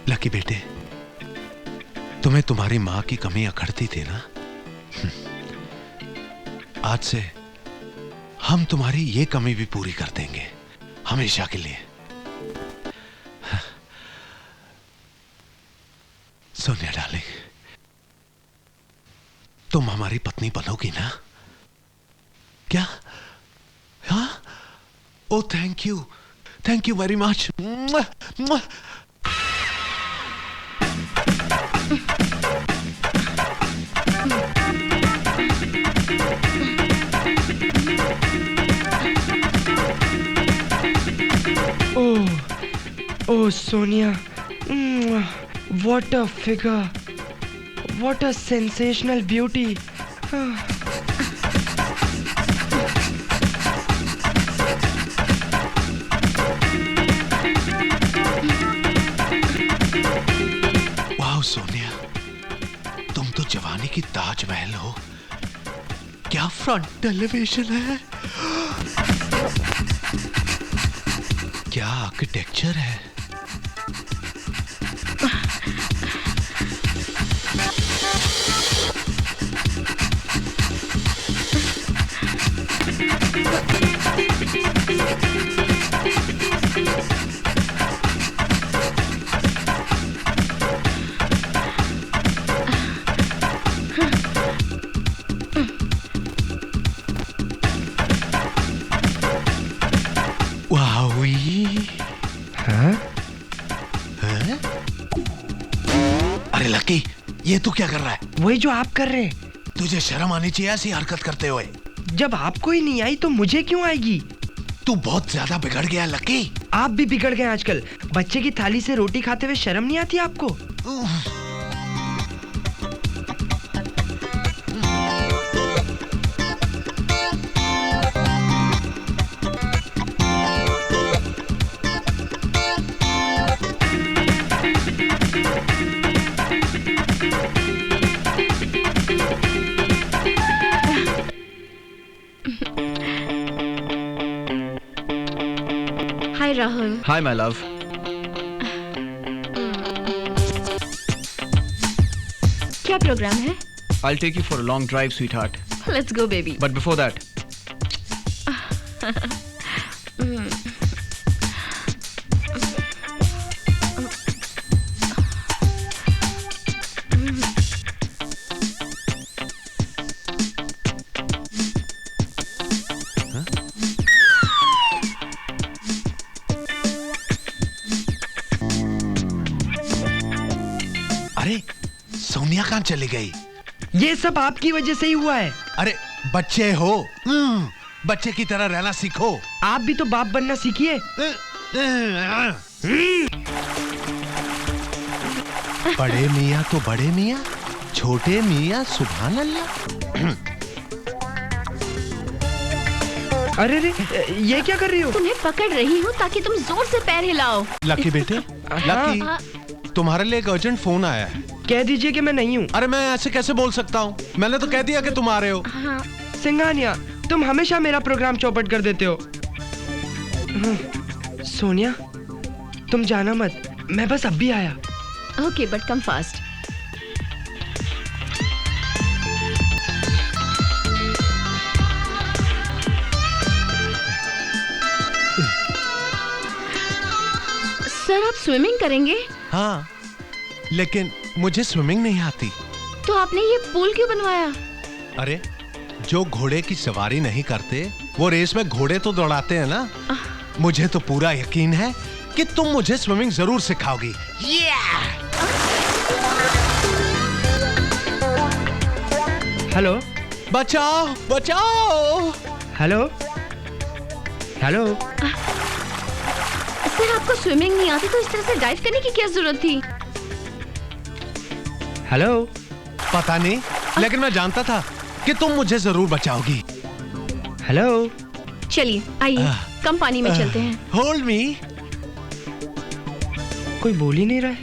Lucky बेटे, तुम्हें तुम्हारी मां की कमी अखड़ती थी ना, आज से हम तुम्हारी ये कमी भी पूरी कर देंगे, हमेशा के लिए। सोनिया डार्लिंग, तुम हमारी पत्नी बनोगी ना? क्या? हाँ? Oh thank you very much. Oh, Sonia, what a figure, what a sensational beauty. वाह सोनिया, तुम तो जवानी की ताजमहल हो। क्या फ्रंट एलिवेशन है, क्या आर्किटेक्चर है। अरे लकी, ये तू क्या कर रहा है? वही जो आप कर रहे हैं। तुझे शर्म आनी चाहिए ऐसी हरकत करते हुए। जब आपको ही नहीं आई तो मुझे क्यों आएगी? तू बहुत ज्यादा बिगड़ गया लकी। आप भी बिगड़ गए आजकल। बच्चे की थाली से रोटी खाते हुए शर्म नहीं आती आपको? Hi Rahul. Hi my love. क्या प्रोग्राम है? I'll take you for a long drive, sweetheart. Let's go baby. But before that, अरे सोनिया कहाँ चली गई? ये सब आपकी वजह से ही हुआ है। अरे बच्चे हो, बच्चे की तरह रहना सीखो। आप भी तो बाप बनना सीखिए। बड़े मियाँ तो बड़े मियाँ, छोटे मियाँ सुभान अल्लाह। अरे रे, ये क्या कर रही हो? तुम्हें पकड़ रही हूँ ताकि तुम जोर से पैर हिलाओ। लकी बेटे, लकी तुम्हारे लिए एक अर्जेंट फोन आया है। कह दीजिए कि मैं नहीं हूँ। अरे मैं ऐसे कैसे बोल सकता हूँ? मैंने तो कह दिया कि तुम आ रहे हो। सिंघानिया, तुम हमेशा मेरा प्रोग्राम चौपट कर देते हो। सोनिया, तुम जाना मत, मैं बस अब भी आया। Okay, but come fast. Sir, आप स्विमिंग करेंगे? हाँ, लेकिन मुझे स्विमिंग नहीं आती। तो आपने ये पूल क्यों बनवाया? अरे जो घोड़े की सवारी नहीं करते वो रेस में घोड़े तो दौड़ाते हैं ना। मुझे तो पूरा यकीन है कि तुम मुझे स्विमिंग जरूर सिखाओगी। हेलो, बचाओ बचाओ। Hello, hello. सर, आपको स्विमिंग नहीं आती तो इस तरह से डाइव करने की क्या जरूरत थी? हेलो। पता नहीं, लेकिन मैं जानता था कि तुम मुझे जरूर बचाओगी। हेलो। चलिए आइए, कम पानी में चलते हैं। Hold me. कोई बोल ही नहीं रहा है।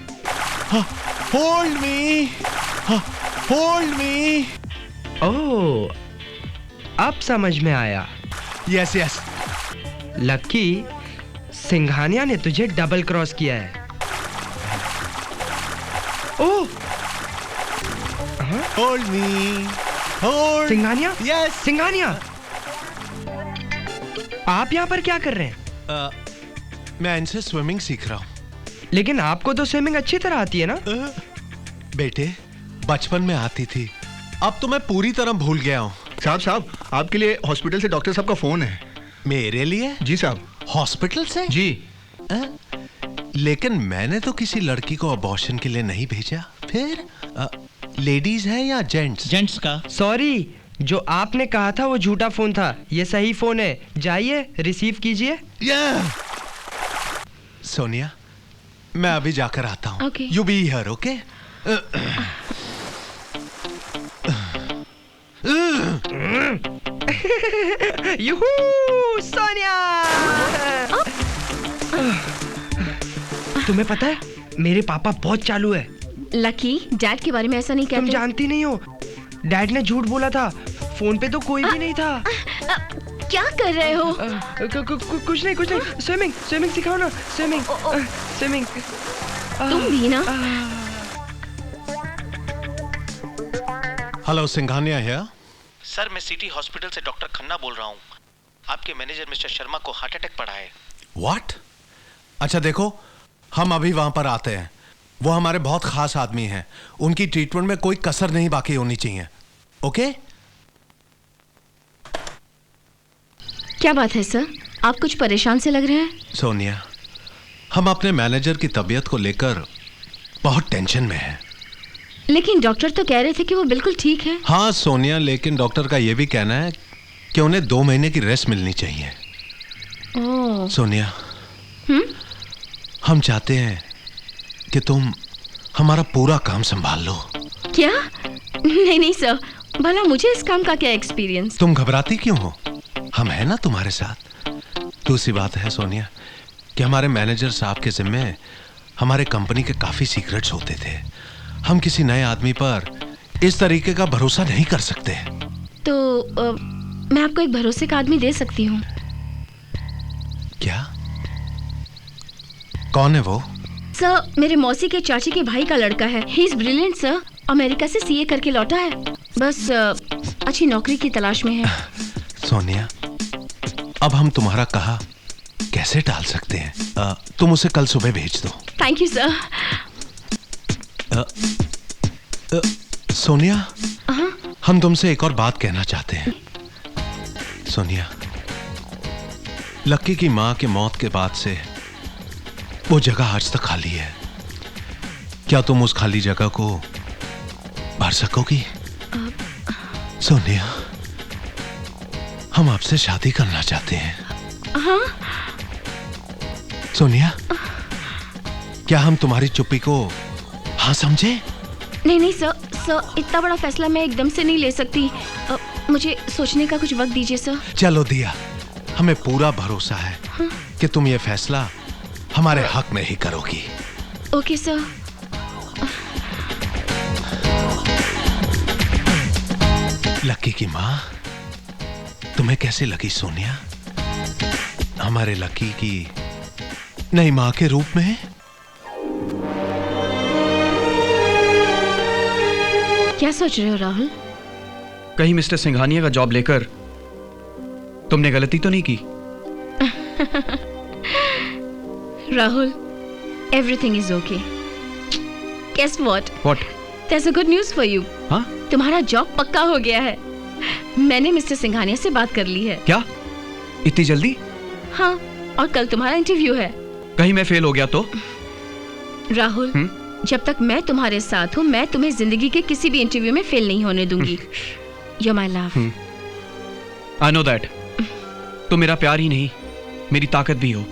Hold me, hold me. ओह, अब समझ में आया। Yes yes. लकी, सिंघानिया ने तुझे डबल क्रॉस किया है। Oh, hold me, hold. Singhania? Yes. Singhania, आप यहाँ पर क्या कर रहे हैं? मैं इनसे स्विमिंग सीख रहा हूँ। लेकिन आपको तो स्विमिंग अच्छी तरह आती है ना? बेटे, बचपन में आती थी, अब तो मैं पूरी तरह भूल गया हूँ। साहब आपके लिए हॉस्पिटल से डॉक्टर साहब का फोन है। मेरे लिए? जी साहब। हॉस्पिटल से? जी। लेकिन मैंने तो किसी लड़की को अबॉर्शन के लिए नहीं भेजा। फिर लेडीज है या जेंट्स? जेंट्स का। सॉरी, जो आपने कहा था वो झूठा फोन था, ये सही फोन है। जाइए, रिसीव कीजिए। सोनिया, मैं अभी जाकर आता हूँ। Okay. You be here, okay? Yoohoo, Sonia! तुम्हें पता है, मेरे पापा बहुत चालू है। लकी, डैड के बारे में ऐसा नहीं तुम कहते। जानती नहीं हो, डैड ने झूठ बोला था। फोन पे तो कोई भी नहीं था। क्या कर रहे हो? कुछ नहीं, कुछ नहीं। स्विमिंग सिखाओ ना। स्विमिंग। तुम भी ना। Hello, Singhania here. सर, मैं सिटी हॉस्पिटल से डॉक्टर खन्ना बोल रहा हूँ। आपके मैनेजर मिस्टर शर्मा को हार्ट अटैक पड़ा है। व्हाट? अच्छा देखो, हम अभी वहां पर आते हैं। वो हमारे बहुत खास आदमी हैं। उनकी ट्रीटमेंट में कोई कसर नहीं बाकी होनी चाहिए। ओके? क्या बात है सर, आप कुछ परेशान से लग रहे हैं। सोनिया, हम अपने मैनेजर की तबीयत को लेकर बहुत टेंशन में हैं। लेकिन डॉक्टर तो कह रहे थे कि वो बिल्कुल ठीक है। हाँ सोनिया, लेकिन डॉक्टर का यह भी कहना है कि उन्हें 2 महीने की रेस्ट मिलनी चाहिए। ओह। सोनिया, हम चाहते हैं कि तुम हमारा पूरा काम संभाल लो। क्या? नहीं नहीं सर, भला मुझे इस काम का क्या एक्सपीरियंस? तुम घबराती क्यों हो? हम हैं ना तुम्हारे साथ। दूसरी बात है सोनिया कि हमारे मैनेजर साहब के जिम्मे हमारे कंपनी के काफी सीक्रेट्स होते थे। हम किसी नए आदमी पर इस तरीके का भरोसा नहीं कर सकते। तो मैं आपको एक भरोसे का आदमी दे सकती हूँ। क्या? कौन है वो? सर, मेरे मौसी के चाची के भाई का लड़का है। He is brilliant sir. America से सीए करके लौटा है। बस अच्छी नौकरी की तलाश में है। सोनिया, अब हम तुम्हारा कहा कैसे टाल सकते हैं? तुम उसे कल सुबह भेज दो। Thank you sir. सोनिया, हम तुमसे एक और बात कहना चाहते हैं। सोनिया, लक्की की मां के मौत के बाद से वो जगह आज तक खाली है। क्या तुम उस खाली जगह को भर सकोगी? सोनिया, हम आपसे शादी करना चाहते हैं। हाँ? सोनिया, क्या हम तुम्हारी चुप्पी को हाँ समझे? नहीं नहीं सर, इतना बड़ा फैसला मैं एकदम से नहीं ले सकती। मुझे सोचने का कुछ वक्त दीजिए सर। चलो दिया, हमें पूरा भरोसा है कि तुम ये फैसला हमारे हक में ही करोगी। Okay sir. लक्की की माँ, तुम्हें कैसे लगी सोनिया? हमारे लक्की की नई माँ के रूप में? क्या सोच रहे हो राहुल? कहीं मिस्टर सिंघानिया का जॉब लेकर तुमने गलती तो नहीं की? Rahul, everything is okay. Guess what? What? There's a good news for you. हाँ? तुम्हारा जॉब पक्का हो गया है। मैंने मिस्टर सिंघानिया से बात कर ली है। क्या? इतनी जल्दी? हाँ, और कल तुम्हारा इंटरव्यू है। कहीं मैं फेल हो गया तो? राहुल, जब तक मैं तुम्हारे साथ हूँ, मैं तुम्हें जिंदगी के किसी भी इंटरव्यू में फेल नहीं होने दूंगी। You're my love. I know that. तुम मेरा प्यार ही नहीं, मेरी ताकत भी हो।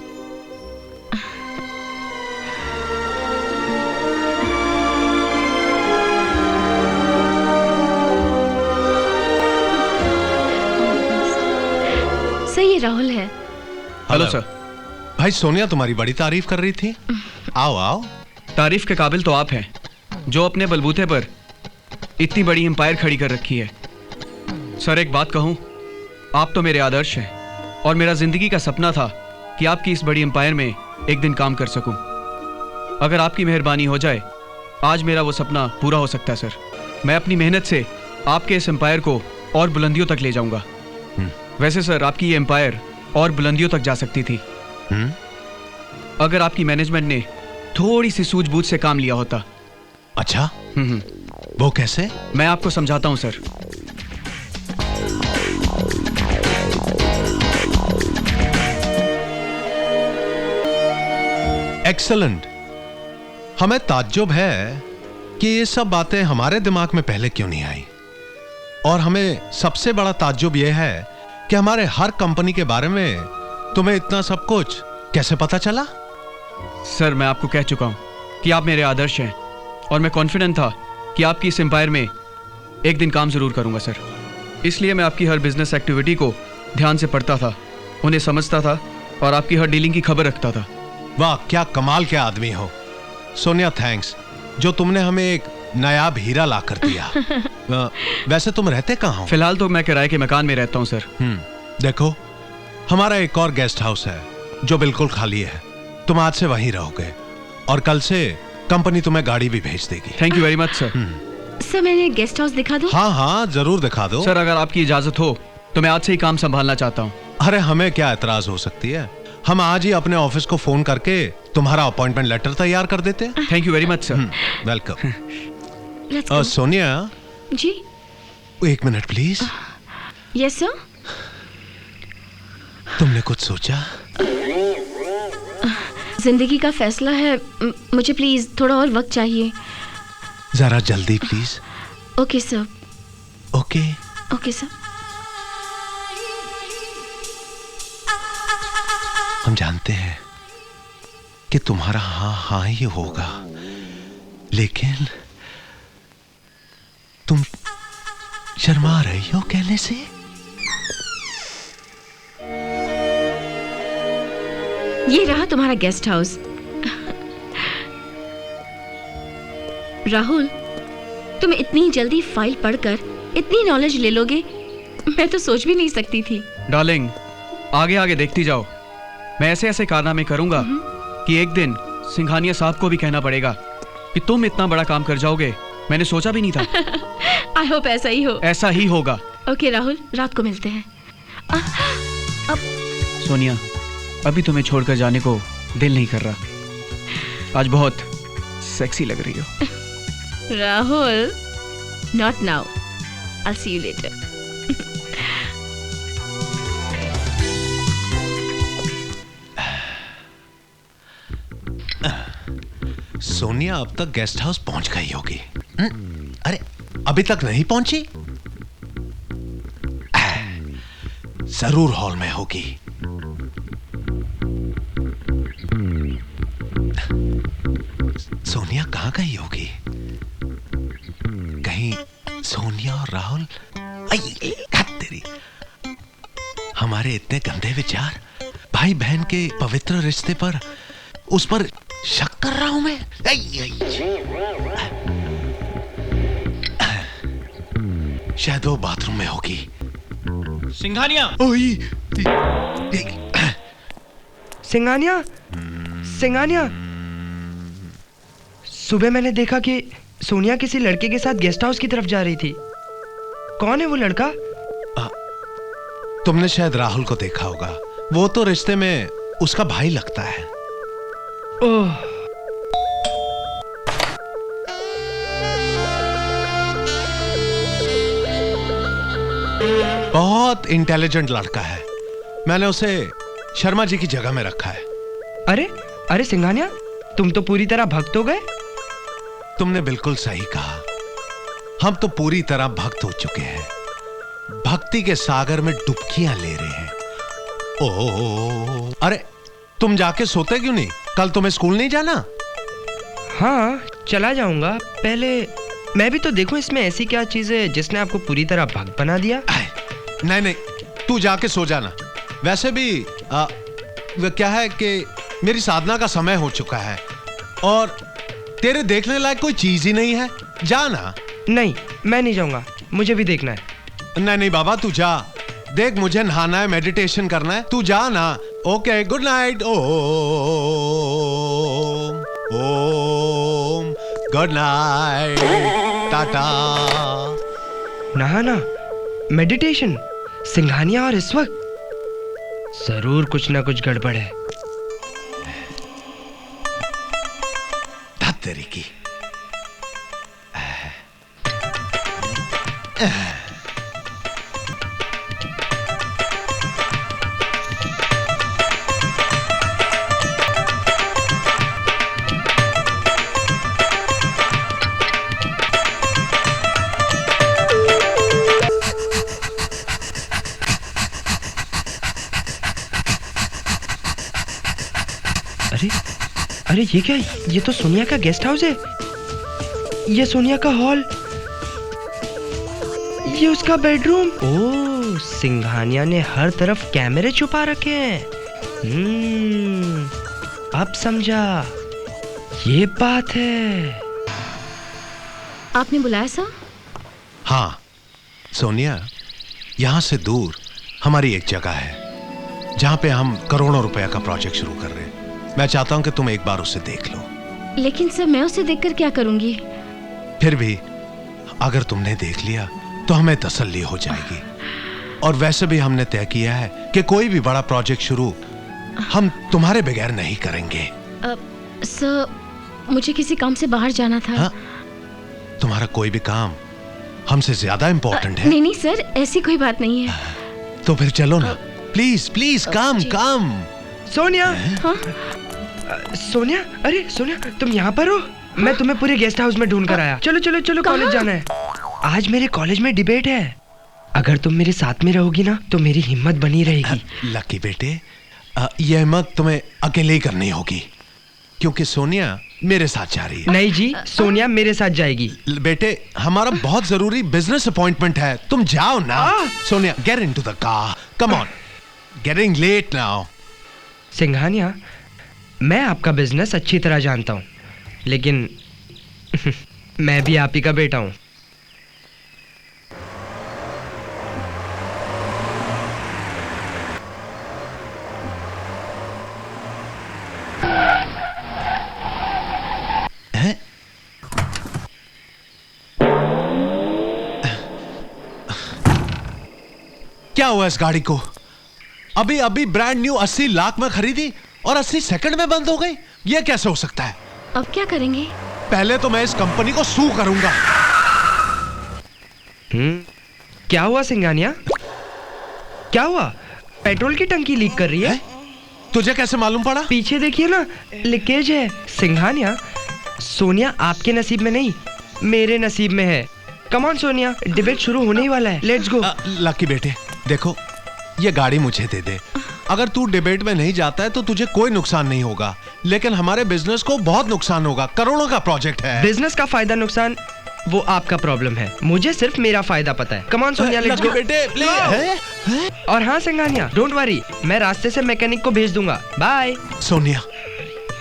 सही राहुल है। Hello sir. भाई, सोनिया तुम्हारी बड़ी तारीफ कर रही थी। आओ आओ। तारीफ के काबिल तो आप हैं, जो अपने बलबूते पर इतनी बड़ी एम्पायर खड़ी कर रखी है। सर, एक बात कहूं, आप तो मेरे आदर्श हैं और मेरा जिंदगी का सपना था कि आपकी इस बड़ी एम्पायर में एक दिन काम कर सकूं। अगर आपकी मेहरबानी हो जाए, आज मेरा वो सपना पूरा हो सकता है सर। मैं अपनी मेहनत से आपके इस एम्पायर को और बुलंदियों तक ले जाऊंगा। वैसे सर, आपकी ये एम्पायर और बुलंदियों तक जा सकती थी अगर आपकी मैनेजमेंट ने थोड़ी सी सूझबूझ से काम लिया होता। अच्छा, वो कैसे? मैं आपको समझाता हूं सर। एक्सीलेंट। हमें ताज्जुब है कि ये सब बातें हमारे दिमाग में पहले क्यों नहीं आई, और हमें सबसे बड़ा ताज्जुब यह है कि हमारे हर कंपनी के बारे में तुम्हें इतना सब कुछ कैसे पता चला? सर, मैं आपको कह चुका हूं कि आप मेरे आदर्श हैं और मैं कॉन्फिडेंट था कि आपकी इस एम्पायर में एक दिन काम जरूर करूंगा सर। इसलिए मैं आपकी हर बिजनेस एक्टिविटी को ध्यान से पढ़ता था, उन्हें समझता था और आपकी हर डीलिंग की खबर रखता था। वाह, क्या कमाल के आदमी हो सोनिया। थैंक्स, जो तुमने हमें एक नायाब हीरा ला कर दिया। वैसे तुम रहते कहाँ हो? फिलहाल तो मैं किराए के मकान में रहता हूँ सर। देखो, हमारा एक और गेस्ट हाउस है जो बिल्कुल खाली है। तुम आज से वहीं रहोगे और कल से कंपनी तुम्हें गाड़ी भी भेज देगी। Thank you very much sir. Sir, मैंने गेस्ट हाउस दिखा दूं? हाँ हाँ, जरूर दिखा दो। सर, अगर आपकी इजाजत हो तो मैं आज से ही काम संभालना चाहता हूँ। अरे, हमें क्या एतराज हो सकती है। हम आज ही अपने ऑफिस को फोन करके तुम्हारा अपॉइंटमेंट लेटर तैयार कर देते हैं। Thank you very much sir. Welcome. Sonia ji, 1 minute please. Yes sir. तुमने कुछ सोचा? जिंदगी का फैसला है, मुझे प्लीज थोड़ा और वक्त चाहिए। जरा जल्दी please. Okay sir. Okay. Okay sir. हम जानते हैं कि तुम्हारा हाँ हाँ ही होगा, लेकिन तुम शर्मा रही हो कहने से। ये रहा तुम्हारा गेस्ट हाउस। राहुल, तुम इतनी जल्दी फाइल पढ़कर इतनी नॉलेज ले लोगे, मैं तो सोच भी नहीं सकती थी। डार्लिंग, आगे आगे देखती जाओ। मैं ऐसे ऐसे कारनामे करूंगा कि एक दिन सिंघानिया साहब को भी कहना पड़ेगा कि तुम इतना बड़ा काम कर जाओगे। मैंने सोचा भी नहीं था। आई होप ऐसा ही हो। ऐसा ही होगा। ओके राहुल, रात को मिलते हैं। अब सोनिया, अभी तुम्हें छोड़कर जाने को दिल नहीं कर रहा। आज बहुत सेक्सी लग रही हो। Rahul, not now. I'll see you later. Sonia अब तक गेस्ट हाउस पहुंच गई होगी। अरे अभी तक नहीं पहुंची? जरूर हॉल में होगी। सोनिया कहां गई होगी? कहीं सोनिया और राहुल, तेरी हमारे इतने गंदे विचार, भाई बहन के पवित्र रिश्ते पर, उस पर शक कर रहा हूं मैं। शायद वो बाथरूम में होगी। सिंघानिया। सिंघानिया, सिंघानिया, सुबह मैंने देखा कि सोनिया किसी लड़के के साथ गेस्ट हाउस की तरफ जा रही थी। कौन है वो लड़का? तुमने शायद राहुल को देखा होगा। वो तो रिश्ते में उसका भाई लगता है। ओह, बहुत इंटेलिजेंट लड़का है। मैंने उसे शर्मा जी की जगह में रखा है। अरे अरे सिंघानिया, तुम तो पूरी तरह भक्त हो गए। तुमने बिल्कुल सही कहा। हम तो पूरी तरह भक्त हो चुके हैं। भक्ति के सागर में डुबकियां ले रहे हैं। ओह, अरे तुम जाके सोते क्यों नहीं? कल तुम्हें स्कूल नहीं जाना? हाँ, चला जाऊंगा। पहले मैं भी तो देखूं इसमें ऐसी क्या चीज है जिसने आपको पूरी तरह भक्त बना दिया। नहीं नहीं, तू जाके सो जाना। वैसे भी क्या है कि मेरी साधना का समय हो चुका है और तेरे देखने लायक कोई चीज ही नहीं है। जाना। नहीं, मैं नहीं जाऊंगा, मुझे भी देखना है। नहीं नहीं बाबा, तू जा। देख, मुझे नहाना है, मेडिटेशन करना है। तू जा ना। Okay, good night. Om good night, tata. नहाना, मेडिटेशन, सिंघानिया और इस वक्त जरूर कुछ ना कुछ गड़बड़ है। तेरी की। अरे अरे, ये क्या? ये तो सोनिया का गेस्ट हाउस है। ये सोनिया का हॉल, ये उसका बेडरूम। ओह, सिंघानिया ने हर तरफ कैमरे छुपा रखे हैं। अब समझा, ये बात है। आपने बुलाया सर? हाँ सोनिया, यहां से दूर हमारी एक जगह है जहां पे हम करोड़ों रुपए का प्रोजेक्ट शुरू कर रहे हैं। मैं चाहता हूं कि तुम एक बार उसे देख लो। लेकिन सर, मैं उसे देखकर क्या करूंगी? फिर भी अगर तुमने देख लिया तो हमें तसल्ली हो जाएगी। और वैसे भी हमने तय किया है कि कोई भी बड़ा प्रोजेक्ट शुरू हम तुम्हारे बगैर नहीं करेंगे। सर, मुझे किसी काम से बाहर जाना था। हाँ? तुम्हारा कोई भी काम हमसे ज्यादा इम्पोर्टेंट है? नहीं नहीं सर, ऐसी कोई बात नहीं है। तो फिर चलो ना, प्लीज प्लीज, कम कम। सोनिया। हाँ? सोनिया, अरे सोनिया, तुम यहाँ पर हो? मैं तुम्हें पूरे गेस्ट हाउस में ढूंढ कर आया। चलो चलो चलो, कॉलेज जाना है। आज मेरे कॉलेज में डिबेट है। अगर तुम मेरे साथ में रहोगी ना तो मेरी हिम्मत बनी रहेगी। लकी बेटे, यह हिम्मत तुम्हें अकेले ही करनी होगी, क्योंकि सोनिया मेरे साथ जा रही है। नहीं जी, सोनिया मेरे साथ जाएगी। बेटे, हमारा बहुत जरूरी बिजनेस अपॉइंटमेंट है, तुम जाओ ना। Sonia, get into the car, come on, getting late now. Singhania, मैं आपका बिजनेस अच्छी तरह जानता हूं, लेकिन मैं भी आप ही का बेटा हूं। क्या हुआ इस गाड़ी को? अभी अभी ब्रांड न्यू 80 लाख में खरीदी और 80 सेकंड में बंद हो गई। यह कैसे हो सकता है? अब क्या करेंगे? पहले तो मैं इस कंपनी को सू करूंगा। क्या हुआ सिंघानिया? क्या हुआ? पेट्रोल की टंकी लीक कर रही है? तुझे कैसे मालूम पड़ा? पीछे देखिए ना, लीकेज है। सिंघानिया, सोनिया आपके नसीब में नहीं, मेरे नसीब में है। कम ऑन सोनिया, डिबेट शुरू होने ही वाला है। Let's go. लकी बेटे, देखो, ये गाड़ी मुझे दे दे। अगर तू डिबेट में नहीं जाता है तो तुझे कोई नुकसान नहीं होगा, लेकिन हमारे बिजनेस को बहुत नुकसान होगा। करोड़ों का प्रोजेक्ट है। बिजनेस का फायदा नुकसान वो आपका प्रॉब्लम है, मुझे सिर्फ मेरा फायदा पता है। Come on Sonia, let's go बेटे, प्लीज। और हाँ सिंघानिया, डोंट वरी, मैं रास्ते से मैकेनिक को भेज दूंगा। बाय। सोनिया,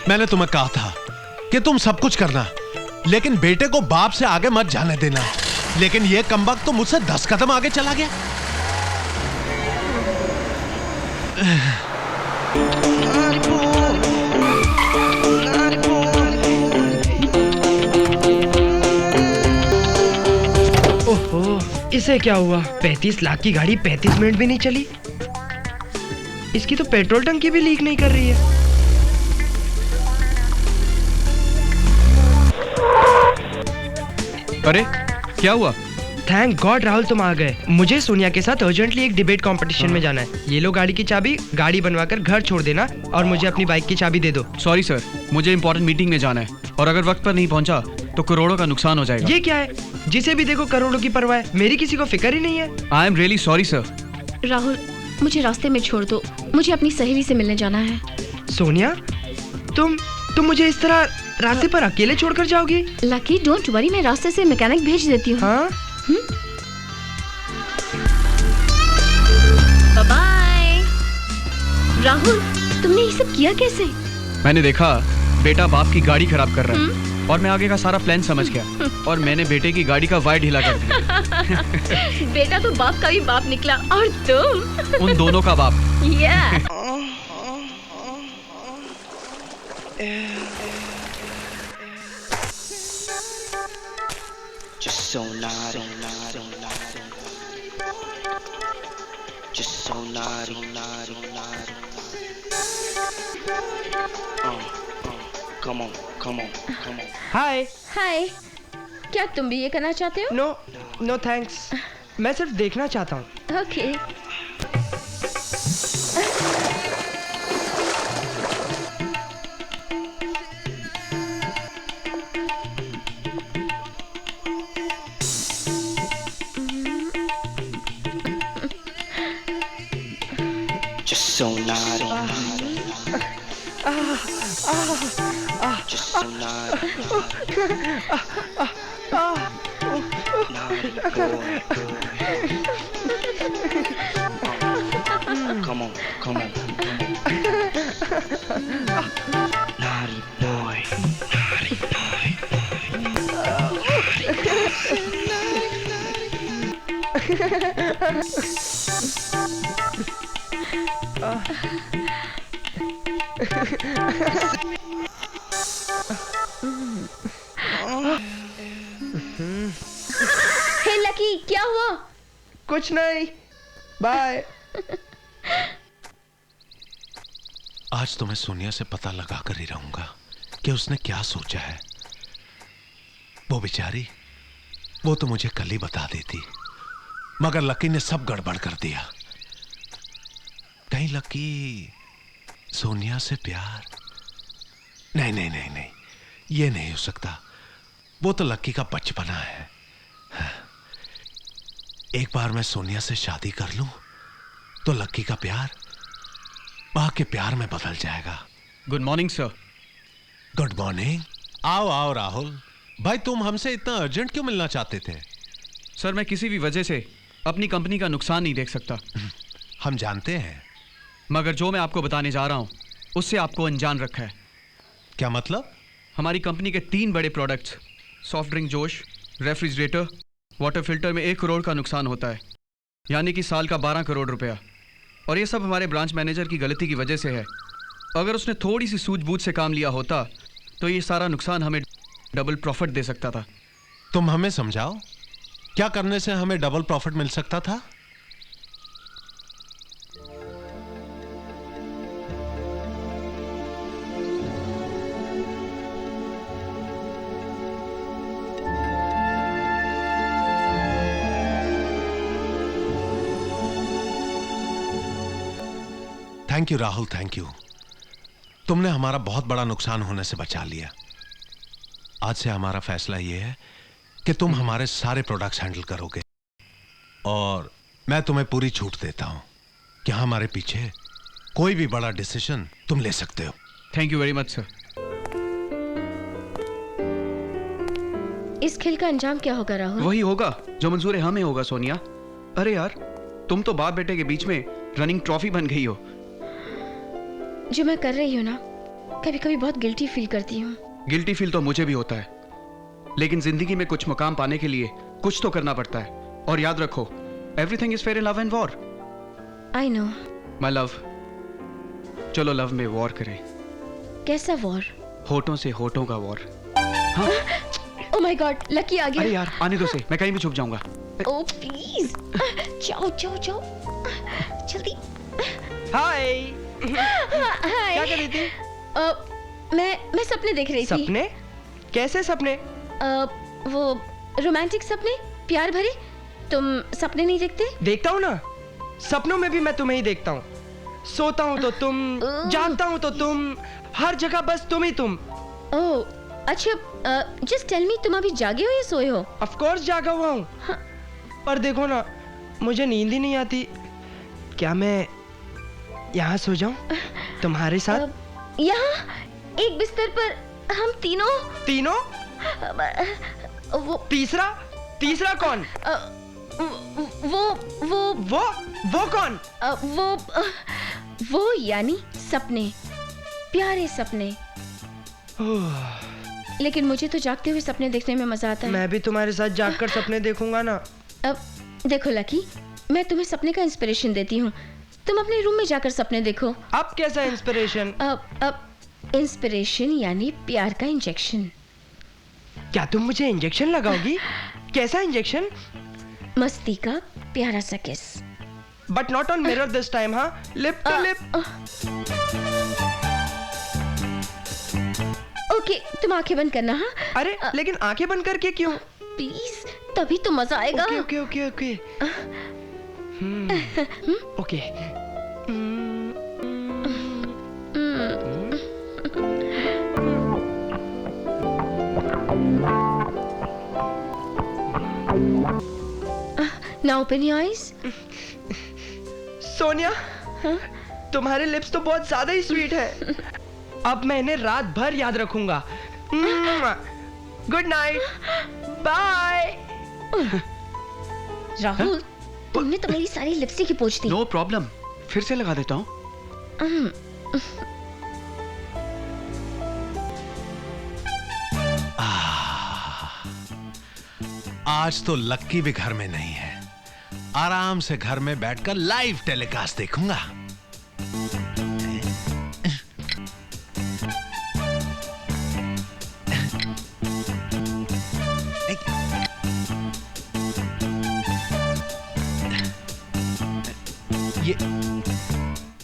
मैंने तुम्हें कहा था कि तुम सब कुछ करना, लेकिन बेटे को बाप से आगे मत जाने देना। लेकिन ये कमबख्त तो मुझसे 10 कदम आगे चला गया। ओहो, इसे क्या हुआ? 35 लाख की गाड़ी 35 मिनट भी नहीं चली। इसकी तो पेट्रोल टंकी भी लीक नहीं कर रही है। अरे क्या हुआ? थैंक गॉड राहुल, तुम आ गए। मुझे सोनिया के साथ अर्जेंटली एक डिबेट कंपटीशन में जाना है। ये लो गाड़ी की चाबी, गाड़ी बनवाकर घर छोड़ देना और मुझे अपनी बाइक की चाबी दे दो। सॉरी सर, मुझे इंपॉर्टेंट मीटिंग में जाना है और अगर वक्त पर नहीं पहुंचा तो करोड़ों का नुकसान हो जाएगा। ये क्या है? जिसे भी देखो करोड़ों की परवाह है, मेरी किसी को फिक्र ही नहीं है। I am really sorry sir. Rahul, मुझे रास्ते में छोड़ दो, मुझे अपनी सहेली से मिलने जाना है। सोनिया, तुम मुझे इस तरह रास्ते पर अकेले छोड़कर जाओगी? लकी, डोंट वरी, मैं रास्ते से मैकेनिक भेज देती हूँ। हाँ? बाय। राहुल, तुमने ये सब किया कैसे? मैंने देखा बेटा बाप की गाड़ी खराब कर रहा है और मैं आगे का सारा प्लान समझ गया और मैंने बेटे की गाड़ी का वायर ढीला कर दिया। बेटा तो बाप का भी बाप निकला और तुम उन दोनों का बाप। Just so naughty, naughty, naughty, just so naughty, naughty, naughty. Come on, come on, come on. हाय। हाय, क्या तुम भी ये करना चाहते हो? नो नो थैंक्स, मैं सिर्फ देखना चाहता हूँ। Okay. Just so naughty, just so naughty, naughty boy. Come on, come on, naughty boy, naughty boy. Hey lucky, क्या हुआ? कुछ नहीं, बाय। आज तो मैं सोनिया से पता लगा कर ही रहूंगा कि उसने क्या सोचा है। वो बेचारी, वो तो मुझे कल ही बता देती, मगर लकी ने सब गड़बड़ कर दिया। कहीं लकी सोनिया से प्यार? नहीं नहीं नहीं नहीं, ये नहीं हो सकता। वो तो लकी का बचपना है। एक बार मैं सोनिया से शादी कर लूं तो लकी का प्यार माँ के प्यार में बदल जाएगा। Good morning sir. Good morning. आओ आओ राहुल भाई, तुम हमसे इतना अर्जेंट क्यों मिलना चाहते थे? सर मैं किसी भी वजह से अपनी कंपनी का नुकसान नहीं देख सकता। हम जानते हैं, मगर जो मैं आपको बताने जा रहा हूं उससे आपको अनजान रखा है। क्या मतलब? हमारी कंपनी के 3 बड़े प्रोडक्ट्स सॉफ्ट ड्रिंक जोश, रेफ्रिजरेटर, वाटर फिल्टर में 1 करोड़ का नुकसान होता है, यानी कि साल का 12 करोड़ रुपया। और ये सब हमारे ब्रांच मैनेजर की गलती की वजह से है। अगर उसने थोड़ी सी सूझबूझ से काम लिया होता तो ये सारा नुकसान हमें डबल प्रॉफिट दे सकता था। तुम हमें समझाओ, क्या करने से हमें डबल प्रॉफिट मिल सकता था? Thank you Rahul, thank you. तुमने हमारा बहुत बड़ा नुकसान होने से बचा लिया। आज से हमारा फैसला यह है कि तुम हमारे सारे प्रोडक्ट्स हैंडल करोगे, और मैं तुम्हें पूरी छूट देता हूं कि हमारे पीछे कोई भी बड़ा डिसीजन तुम ले सकते हो। Thank you very much sir. इस खेल का अंजाम क्या होगा राहुल? वही होगा जो मंजूर हमें होगा सोनिया। अरे यार, तुम तो बाप बेटे के बीच में रनिंग ट्रॉफी बन गई हो। जो मैं कर रही हूँ ना, कभी कभी बहुत गिल्टी फील करती हूँ। गिल्टी फील तो मुझे भी होता है, लेकिन जिंदगी में कुछ मुकाम पाने के लिए कुछ तो करना पड़ता है। और याद रखो, everything is fair in love and war. I know my love, चलो लव में वॉर करें। कैसा वॉर? होठों से होठों का war. Oh my God, Lucky आ गया। अरे यार आने दो से, मैं कहीं भी छुप जाऊंगा। ओह प्लीज, जाओ जाओ जाओ जल्दी। हाय। हाय। क्या कर रही थी? मैं सपने देख रही थी। सपने? कैसे सपने? वो रोमांटिक सपने, प्यार भरे। तुम सपने नहीं देखते? देखता हूँ ना, सपनों में भी मैं तुम्हें ही देखता हूँ। सोता हूँ तो तुम, जागता हूँ तो तुम, हर जगह बस तुम ही तुम। ओह अच्छा, जस्ट टेल मी, तुम अभी जागे हो या सोए हो? ऑफ कोर्स जागा हुआ हूँ। पर देखो ना, मुझे नींद ही नहीं आती। क्या मैं यहाँ सो जाऊं तुम्हारे साथ? यहाँ एक बिस्तर पर हम तीनों? तीनों? वो तीसरा कौन? वो कौन? वो यानी सपने, प्यारे सपने। लेकिन मुझे तो जागते हुए सपने देखने में मजा आता है। मैं भी तुम्हारे साथ जागकर सपने देखूंगा ना। अब देखो लकी, मैं तुम्हें सपने का इंस्पिरेशन देती हूँ। तुम अपने रूम में जाकर सपने देखो। अब कैसा इंस्पिरेशन? अब इंस्पिरेशन यानी प्यार का इंजेक्शन। क्या तुम मुझे इंजेक्शन लगाओगी? कैसा इंजेक्शन? मस्ती का प्यारा सा kiss. But not on mirror this time, हाँ? Lip to lip. ओके, तुम आंखें बंद करना। हाँ? अरे लेकिन आंखें बंद करके क्यों? प्लीज, तभी तो मजा आएगा। Okay okay okay okay. Okay. Now open your eyes. Sonia, तुम्हारे लिप्स तो बहुत ज्यादा ही स्वीट है। अब मैं इन्हें रात भर याद रखूंगा। Good night, bye. राहुल, तुमने तो मेरी सारी लिपस्टिक ही पोंछ दी। नो प्रॉब्लम, फिर से लगा देता हूँ। आज तो लक्की भी घर में नहीं है, आराम से घर में बैठकर लाइव टेलीकास्ट देखूंगा।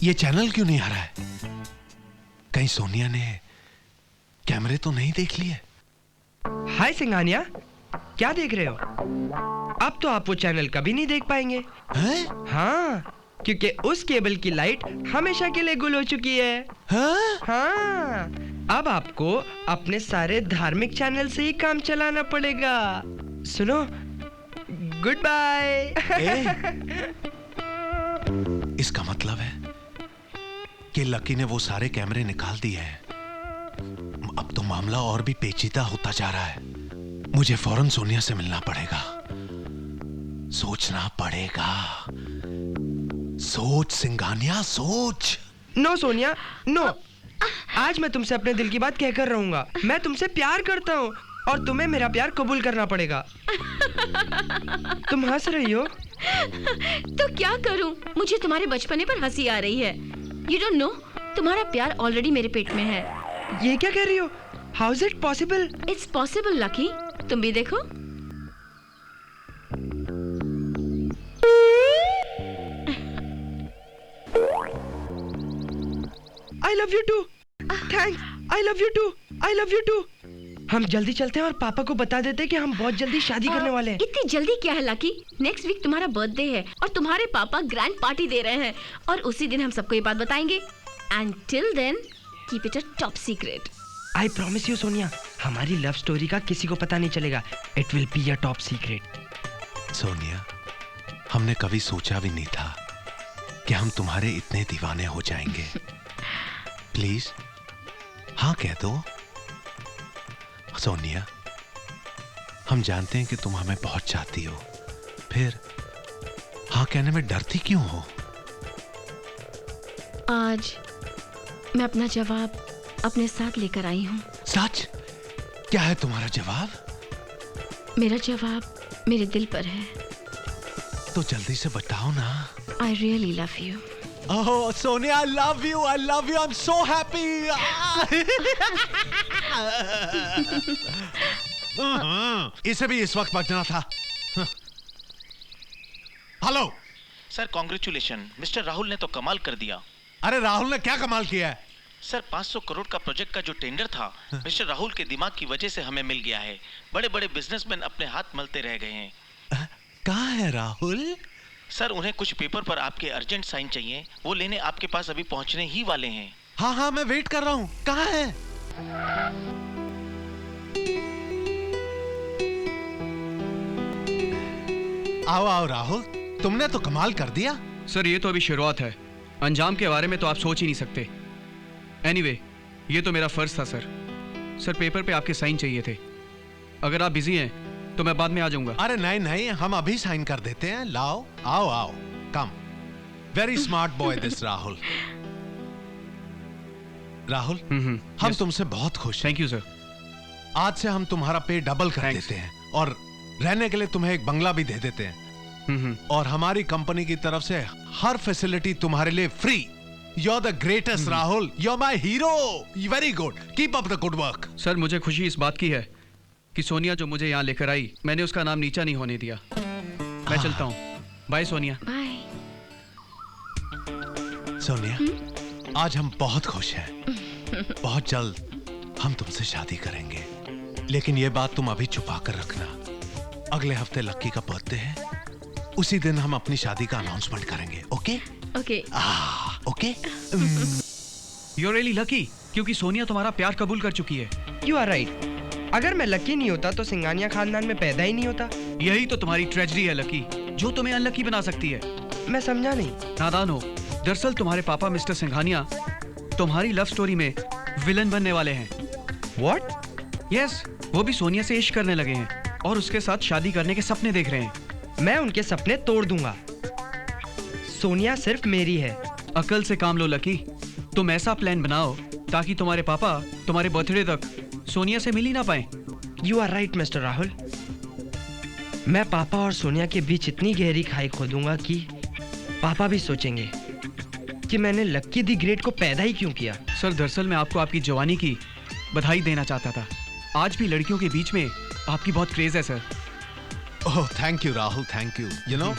ये चैनल क्यों नहीं आ रहा है? कहीं सोनिया ने कैमरे तो नहीं देख लिए? हाय सिंघानिया, क्या देख रहे हो? अब तो आप वो चैनल कभी नहीं देख पाएंगे। हैं? हाँ, क्योंकि उस केबल की लाइट हमेशा के लिए गुल हो चुकी है। हाँ? हाँ, अब आपको अपने सारे धार्मिक चैनल से ही काम चलाना पड़ेगा। सुनो, गुड बाय। इसका मतलब है कि लकी ने वो सारे कैमरे निकाल दिए हैं। अब तो मामला और भी पेचीदा होता जा रहा है। मुझे फौरन सोनिया से मिलना पड़ेगा, सोचना पड़ेगा। सोच सिंघानिया, सोच। No Sonia, no. आज मैं तुमसे अपने दिल की बात कहकर रहूंगा। मैं तुमसे प्यार करता हूँ और तुम्हें मेरा प्यार कबूल करना पड़ेगा। तुम हंस रही हो? तो क्या करूं? मुझे तुम्हारे बचपने पर हंसी आ रही है। यू डोंट नो, तुम्हारा प्यार ऑलरेडी मेरे पेट में है। ये क्या कह रही हो? How is it possible? It's possible lucky, तुम भी देखो। I love you too. Thanks. I love you too. I love you too. हम जल्दी चलते हैं और पापा को बता देते हैं कि हम बहुत जल्दी शादी करने वाले हैं। इतनी जल्दी क्या है लकी? नेक्स्ट वीक तुम्हारा बर्थडे है और तुम्हारे पापा ग्रैंड पार्टी दे रहे हैं और उसी दिन हम सबको ये बात बताएंगे। And till then keep it a top secret. I promise you Sonia, हमारी लव स्टोरी का किसी को पता नहीं चलेगा। It will be a top secret. Sonia, हमने कभी सोचा भी नहीं था कि हम तुम्हारे इतने दीवाने हो जाएंगे। प्लीज हाँ कह दो। सोनिया, हम जानते हैं कि तुम हमें बहुत चाहती हो, फिर हाँ कहने में डरती क्यों हो? आज मैं अपना जवाब अपने साथ लेकर आई हूँ। सच? क्या है तुम्हारा जवाब? मेरा जवाब मेरे दिल पर है। तो जल्दी से बताओ ना। I really love you. Oh, Sonia, I love you. I love you. I'm so happy. इसे भी इस वक्त बजना था। Hello sir, congratulation. Mister Rahul ने तो कमाल कर दिया। अरे राहुल ने क्या कमाल किया है? सर, 500 करोड़ का प्रोजेक्ट का जो टेंडर था, मिस्टर राहुल के दिमाग की वजह से हमें मिल गया है। बड़े बड़े बिजनेसमैन अपने हाथ मलते रह गए हैं। कहाँ है राहुल? सर, उन्हें कुछ पेपर पर आपके अर्जेंट साइन चाहिए, वो लेने आपके पास अभी पहुंचने ही वाले हैं। हाँ हाँ, मैं वेट कर रहा हूँ। कहाँ है? आओ आओ राहुल, तुमने तो कमाल कर दिया। सर, ये तो अभी शुरुआत है, अंजाम के बारे में तो आप सोच ही नहीं सकते। एनीवे, ये तो मेरा फर्ज था सर। सर, पेपर पे आपके साइन चाहिए थे। अगर आप बिजी हैं तो मैं बाद में आ जाऊंगा। अरे नहीं नहीं, हम अभी साइन कर देते हैं। लाओ, आओ आओ, come. Very smart boy this Rahul. Rahul, हम तुमसे बहुत खुश हैं। Thank you sir. आज से हम तुम्हारा पे डबल कर देते हैं और रहने के लिए तुम्हें एक बंगला भी दे देते हैं। और हमारी कंपनी की तरफ से हर फैसिलिटी तुम्हारे लिए free. You are the greatest Rahul, you are my hero. Very good, keep up the good work. Sir, मुझे खुशी इस बात की है कि सोनिया जो मुझे यहाँ लेकर आई, मैंने उसका नाम नीचा नहीं होने दिया। मैं चलता हूँ। बाय सोनिया। बाय। सोनिया, आज हम बहुत खुश हैं। बहुत जल्द हम तुमसे शादी करेंगे, लेकिन ये बात तुम अभी छुपा कर रखना। अगले हफ्ते लक्की का बर्थडे है, उसी दिन हम अपनी शादी का अनाउंसमेंट करेंगे। Okay okay okay. You are really lucky, क्योंकि सोनिया तुम्हारा प्यार कबूल कर चुकी है। You are right. अगर मैं लकी नहीं होता तो सिंघानिया खानदान में पैदा ही नहीं होता। यही तो तुम्हारी ट्रेजेडी है लकी, जो तुम्हें अनलकी बना सकती है। मैं समझा नहीं। नादान हो। दरअसल तुम्हारे पापा मिस्टर सिंघानिया तुम्हारी लव स्टोरी में विलन बनने वाले हैं। What? यस, वो भी सोनिया से इश्क करने लगे हैं और उसके साथ शादी करने के सपने देख रहे हैं। मैं उनके सपने तोड़ दूंगा। सोनिया सिर्फ मेरी है। अकल से काम लो लकी। तुम ऐसा प्लान बनाओ ताकि तुम्हारे पापा तुम्हारे बर्थडे तक सोनिया से मिल ही ना पाए। You are right mister Rahul. मैं पापा और सोनिया के बीच इतनी गहरी खाई खोदूंगा कि पापा भी सोचेंगे कि मैंने लक्की दी ग्रेट को पैदा ही क्यों किया। सर, दरअसल मैं आपको आपकी जवानी की बधाई देना चाहता था। आज भी लड़कियों के बीच में आपकी बहुत क्रेज है sir. Oh thank you Rahul, thank you. You know,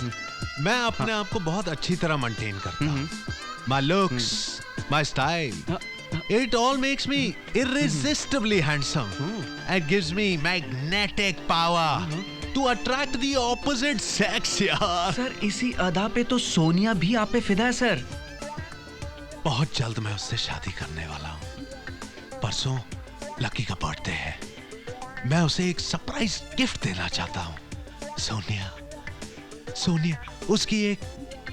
मैं अपने आप को बहुत अच्छी तरह मेंटेन करता हूँ। My looks, my style, it all makes me irresistibly handsome and gives me magnetic power to attract the opposite sex यार। सर, इसी अदा पे तो सोनिया भी आप पे फिदा है सर। बहुत जल्द मैं उससे शादी करने वाला हूँ। परसों लकी का बर्थडे है, मैं उसे एक सरप्राइज गिफ्ट देना चाहता हूँ। सोनिया, सोनिया, उसकी एक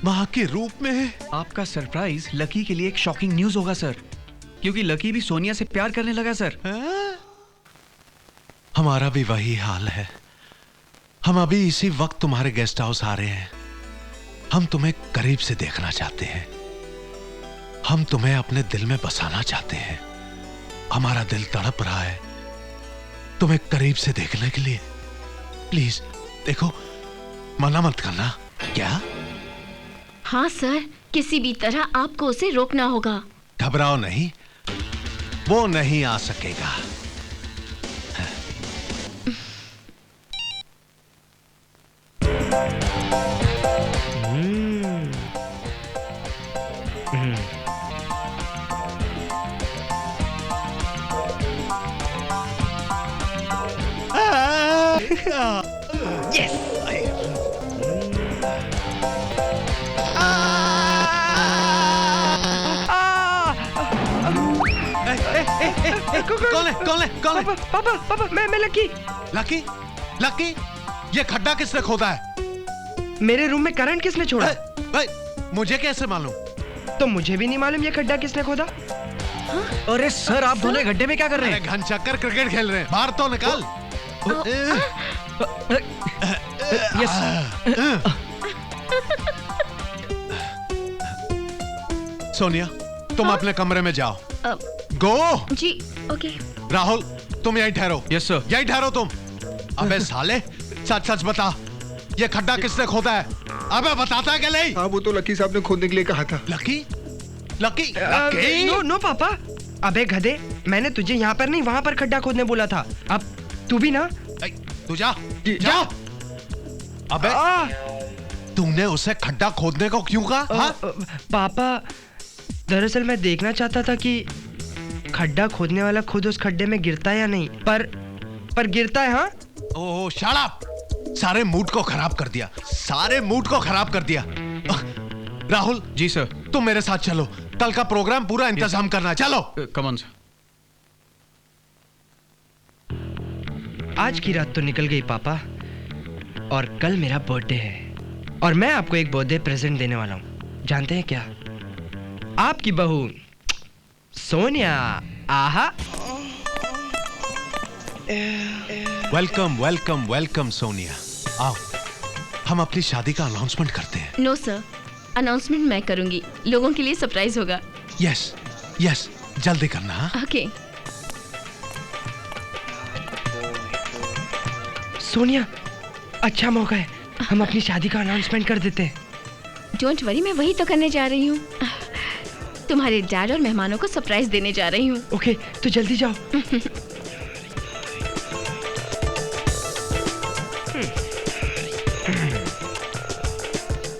माँ के रूप में। आपका सरप्राइज लकी के लिए एक शॉकिंग न्यूज होगा सर, क्योंकि लकी भी सोनिया से प्यार करने लगा सर। हमारा भी वही हाल है। हम अभी इसी वक्त तुम्हारे गेस्ट हाउस आ रहे हैं। हम तुम्हें करीब से देखना चाहते हैं। हम तुम्हें अपने दिल में बसाना चाहते हैं। हमारा दिल तड़प रहा है तुम्हें करीब से देखने के लिए। प्लीज देखो, मना मत करना। क्या? हाँ सर, किसी भी तरह आपको उसे रोकना होगा। घबराओ नहीं, वो नहीं आ सकेगा। कौन है? पापा, मैं लकी। लकी, ये खड्डा किसने खोदा है? मेरे रूम में करंट किसने छोड़ा? मुझे कैसे मालूम? तो मुझे भी नहीं मालूम ये खड्डा किसने खोदा। अरे सर, आप दोनों गड्ढे में क्या कर रहे हैं? घन चक्कर क्रिकेट खेल रहे हैं। बाहर तो निकाल। सोनिया, तुम अपने कमरे में जाओ। गो। जी ओके। राहुल, तुम यहीं ठहरो। Yes sir. यहीं ठहरो तुम। अबे साले, सच सच बता, ये खड्डा किसने खोदा है? अबे बताता है कि नहीं? हाँ, वो तो लकी साहब ने खोदने के लिए कहा था। लकी? नो पापा। अबे गधे, मैंने तुझे यहाँ पर नहीं वहाँ पर खड्डा खोदने बोला था। अब तू भी ना। तू जा। अबे तूने उसे खड्डा खोदने को क्यों कहा? पापा, दरअसल मैं देखना चाहता था कि खड्डा खोदने वाला खुद उस खड्डे में गिरता है या नहीं। पर गिरता है। हाँ। ओह शट अप! सारे मूड को खराब कर दिया। राहुल जी सर। तुम मेरे साथ चलो, कल का प्रोग्राम पूरा इंतजाम करना। चलो। Come on sir. आज की रात तो निकल गई पापा, और कल मेरा बर्थडे है, और मैं आपको एक बर्थडे प्रेजेंट देने वाला हूँ। जानते हैं क्या? आपकी बहू सोनिया। आहा। वेलकम सोनिया। आओ, हम अपनी शादी का अनाउंसमेंट करते हैं। नो सर, अनाउंसमेंट मैं करूंगी। लोगों के लिए सरप्राइज होगा। यस, जल्दी करना। ओके। सोनिया, अच्छा मौका है, हम अपनी शादी का अनाउंसमेंट कर देते हैं। डोंट वरी, मैं वही तो करने जा रही हूँ। तुम्हारे डैड और मेहमानों को सरप्राइज देने जा रही हूँ। ओके, तो जल्दी जाओ।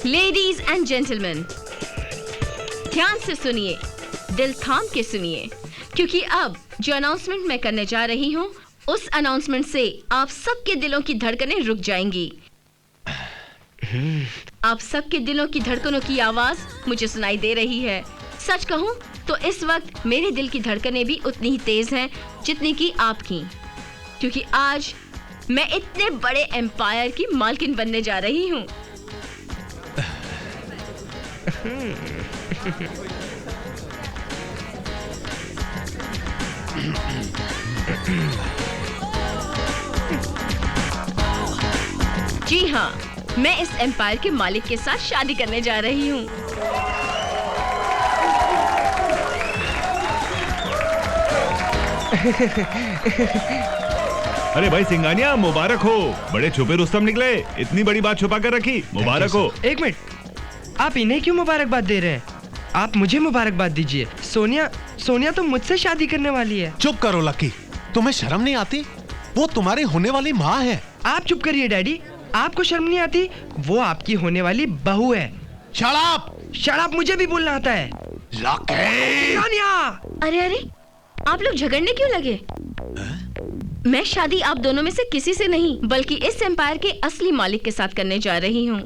लेडीज एंड जेंटलमैन, ध्यान से सुनिए, दिल थाम के सुनिए, क्योंकि अब जो अनाउंसमेंट मैं करने जा रही हूँ, उस अनाउंसमेंट से आप सबके दिलों की धड़कनें रुक जाएंगी। आप सबके दिलों की धड़कनों की आवाज मुझे सुनाई दे रही है। सच कहूं तो इस वक्त मेरे दिल की धड़कनें भी उतनी ही तेज हैं जितनी कि आपकी, क्योंकि आज मैं इतने बड़े एम्पायर की मालकिन बनने जा रही हूं। जी हाँ, मैं इस एम्पायर के मालिक के साथ शादी करने जा रही हूँ। अरे भाई सिंघानिया, मुबारक हो। बड़े छुपे रुस्तम निकले, इतनी बड़ी बात छुपा कर रखी। मुबारक हो। एक मिनट, आप इन्हें क्यों मुबारकबाद दे रहे हैं? आप मुझे मुबारकबाद दीजिए। सोनिया तो मुझसे शादी करने वाली है। चुप करो लकी, तुम्हें शर्म नहीं आती? वो तुम्हारी होने वाली माँ है। आप चुप करिए डैडी, आपको शर्म नहीं आती? वो आपकी होने वाली बहू है। Shut up! मुझे भी बोलना आता है। अरे, आप लोग झगड़ने क्यों लगे? मैं शादी आप दोनों में से किसी से नहीं, बल्कि इस एम्पायर के असली मालिक के साथ करने जा रही हूँ।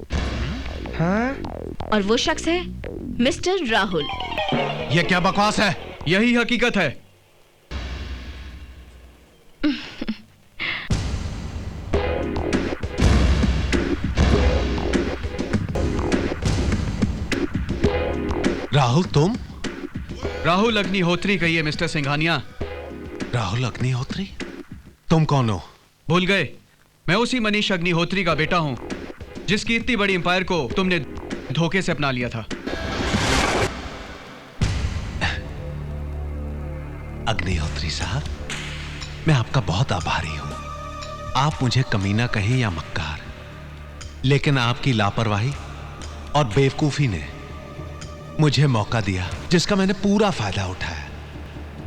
हाँ? और वो शख्स है मिस्टर राहुल। ये क्या बकवास है? यही हकीकत है। राहुल तुम? राहुल अग्निहोत्री कहिए मिस्टर सिंघानिया। राहुल अग्निहोत्री? तुम कौन हो? भूल गए? मैं उसी मनीष अग्निहोत्री का बेटा हूं जिसकी इतनी बड़ी एम्पायर को तुमने धोखे से अपना लिया था। अग्निहोत्री साहब, मैं आपका बहुत आभारी हूं। आप मुझे कमीना कहें या मक्कार, लेकिन आपकी लापरवाही और बेवकूफी ने मुझे मौका दिया जिसका मैंने पूरा फायदा उठाया।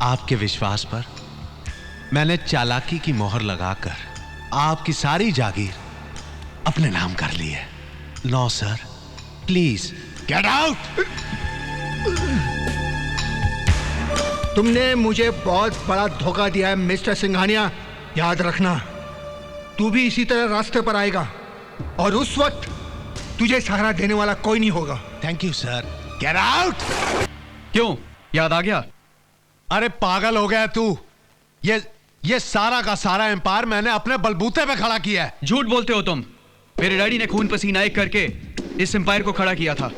आपके विश्वास पर मैंने चालाकी की मोहर लगाकर आपकी सारी जागीर अपने नाम कर ली है। No sir, please get out. तुमने मुझे बहुत बड़ा धोखा दिया है मिस्टर सिंघानिया। याद रखना, तू भी इसी तरह रास्ते पर आएगा और उस वक्त तुझे सहारा देने वाला कोई नहीं होगा। Thank you sir. Get out. क्यों, याद आ गया? अरे पागल हो गया तू? ये सारा का सारा एम्पायर मैंने अपने बलबूते पे खड़ा किया है। झूठ बोलते हो तुम। मेरे डैडी ने खून पसीना एक करके इस एम्पायर को खड़ा किया था।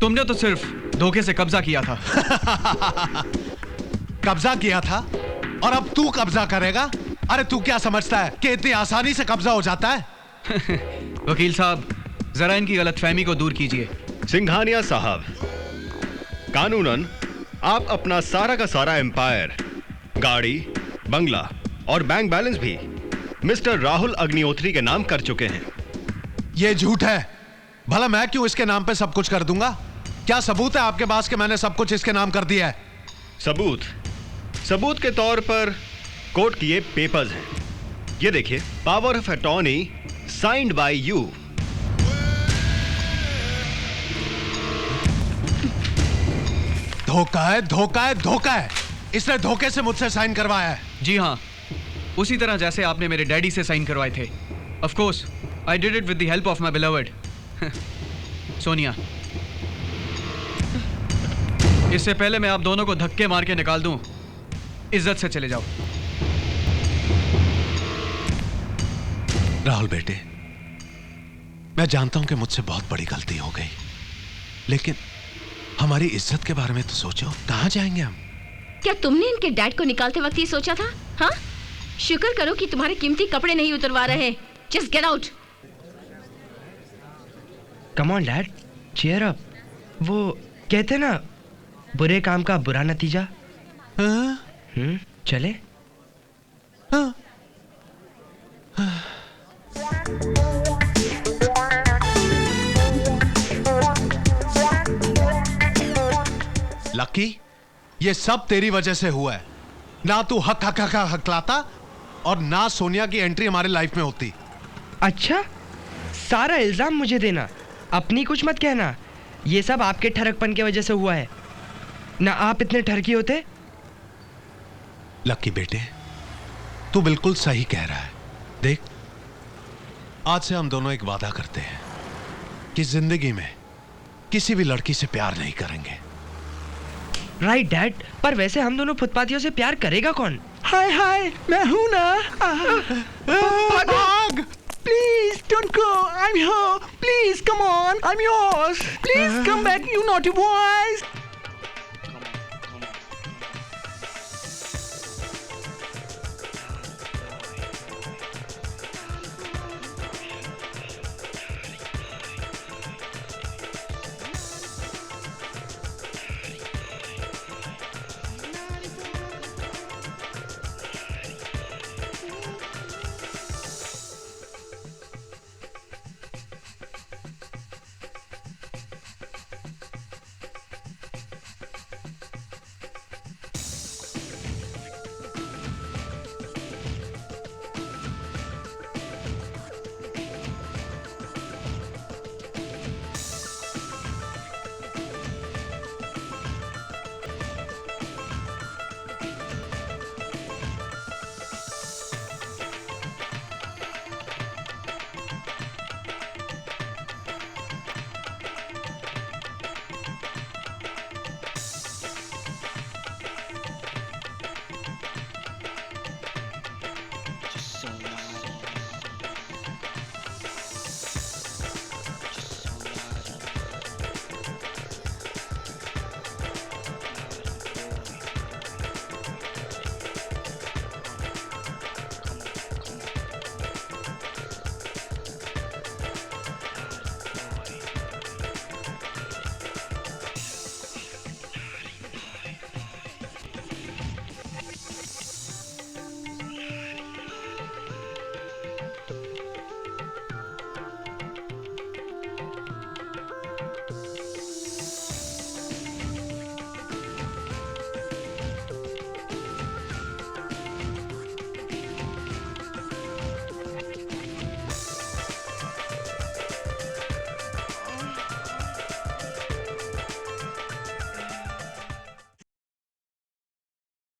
तुमने तो सिर्फ धोखे से कब्जा किया था। कब्जा किया था और अब तू कब्जा करेगा? अरे तू क्या समझता है कि इतनी आसानी से कब्जा हो जाता है? वकील साहब, जरा इनकी गलतफहमी को दूर कीजिए। सिंघानिया साहब, कानूनन आप अपना सारा का सारा एम्पायर, गाड़ी, बंगला और बैंक बैलेंस भी मिस्टर राहुल अग्निहोत्री के नाम कर चुके हैं। यह झूठ है। भला मैं क्यों इसके नाम पे सब कुछ कर दूंगा? क्या सबूत है आपके पास कि मैंने सब कुछ इसके नाम कर दिया है? सबूत के तौर पर कोर्ट की ये पेपर्स हैं। ये देखिए, power of attorney signed by you. धोखा है, धोखा है, धोखा है। इसने धोखे से मुझसे साइन करवाया है। जी हाँ, उसी तरह जैसे आपने मेरे डैडी से साइन करवाए थे। Of course I did it with the help of my beloved Sonia. इससे पहले मैं आप दोनों को धक्के मार के निकाल दूं, इज्जत से चले जाओ। राहुल बेटे, मैं जानता हूं कि मुझसे बहुत बड़ी गलती हो गई, लेकिन हमारी इज्जत के बारे में तो सोचो। कहां जाएंगे हम? क्या तुमने इनके डैड को निकालते वक्त ये सोचा था? हाँ, शुक्र करो कि तुम्हारे कीमती कपड़े नहीं उतरवा रहे। Just get out. Come on dad, cheer up. वो कहते ना, बुरे काम का बुरा नतीजा। चले? लकी, ये सब तेरी वजह से हुआ है। ना तू हक हकलाता और ना सोनिया की एंट्री हमारे लाइफ में होती। अच्छा, सारा इल्जाम मुझे देना, अपनी कुछ मत कहना। ये सब आपके ठरकपन की वजह से हुआ है, ना आप इतने ठरकी होते। लकी बेटे, तू बिल्कुल सही कह रहा है। देख, आज से हम दोनों एक वादा करते हैं कि जिंदगी में किसी भी लड़की से प्यार नहीं करेंगे। राइट डैड, पर वैसे हम दोनों फुटपाथियों से प्यार करेगा कौन? हाय हाय, मैं हूं ना। भाग! Please don't go. I'm here. Please come on. I'm yours. Please come back, you naughty boys.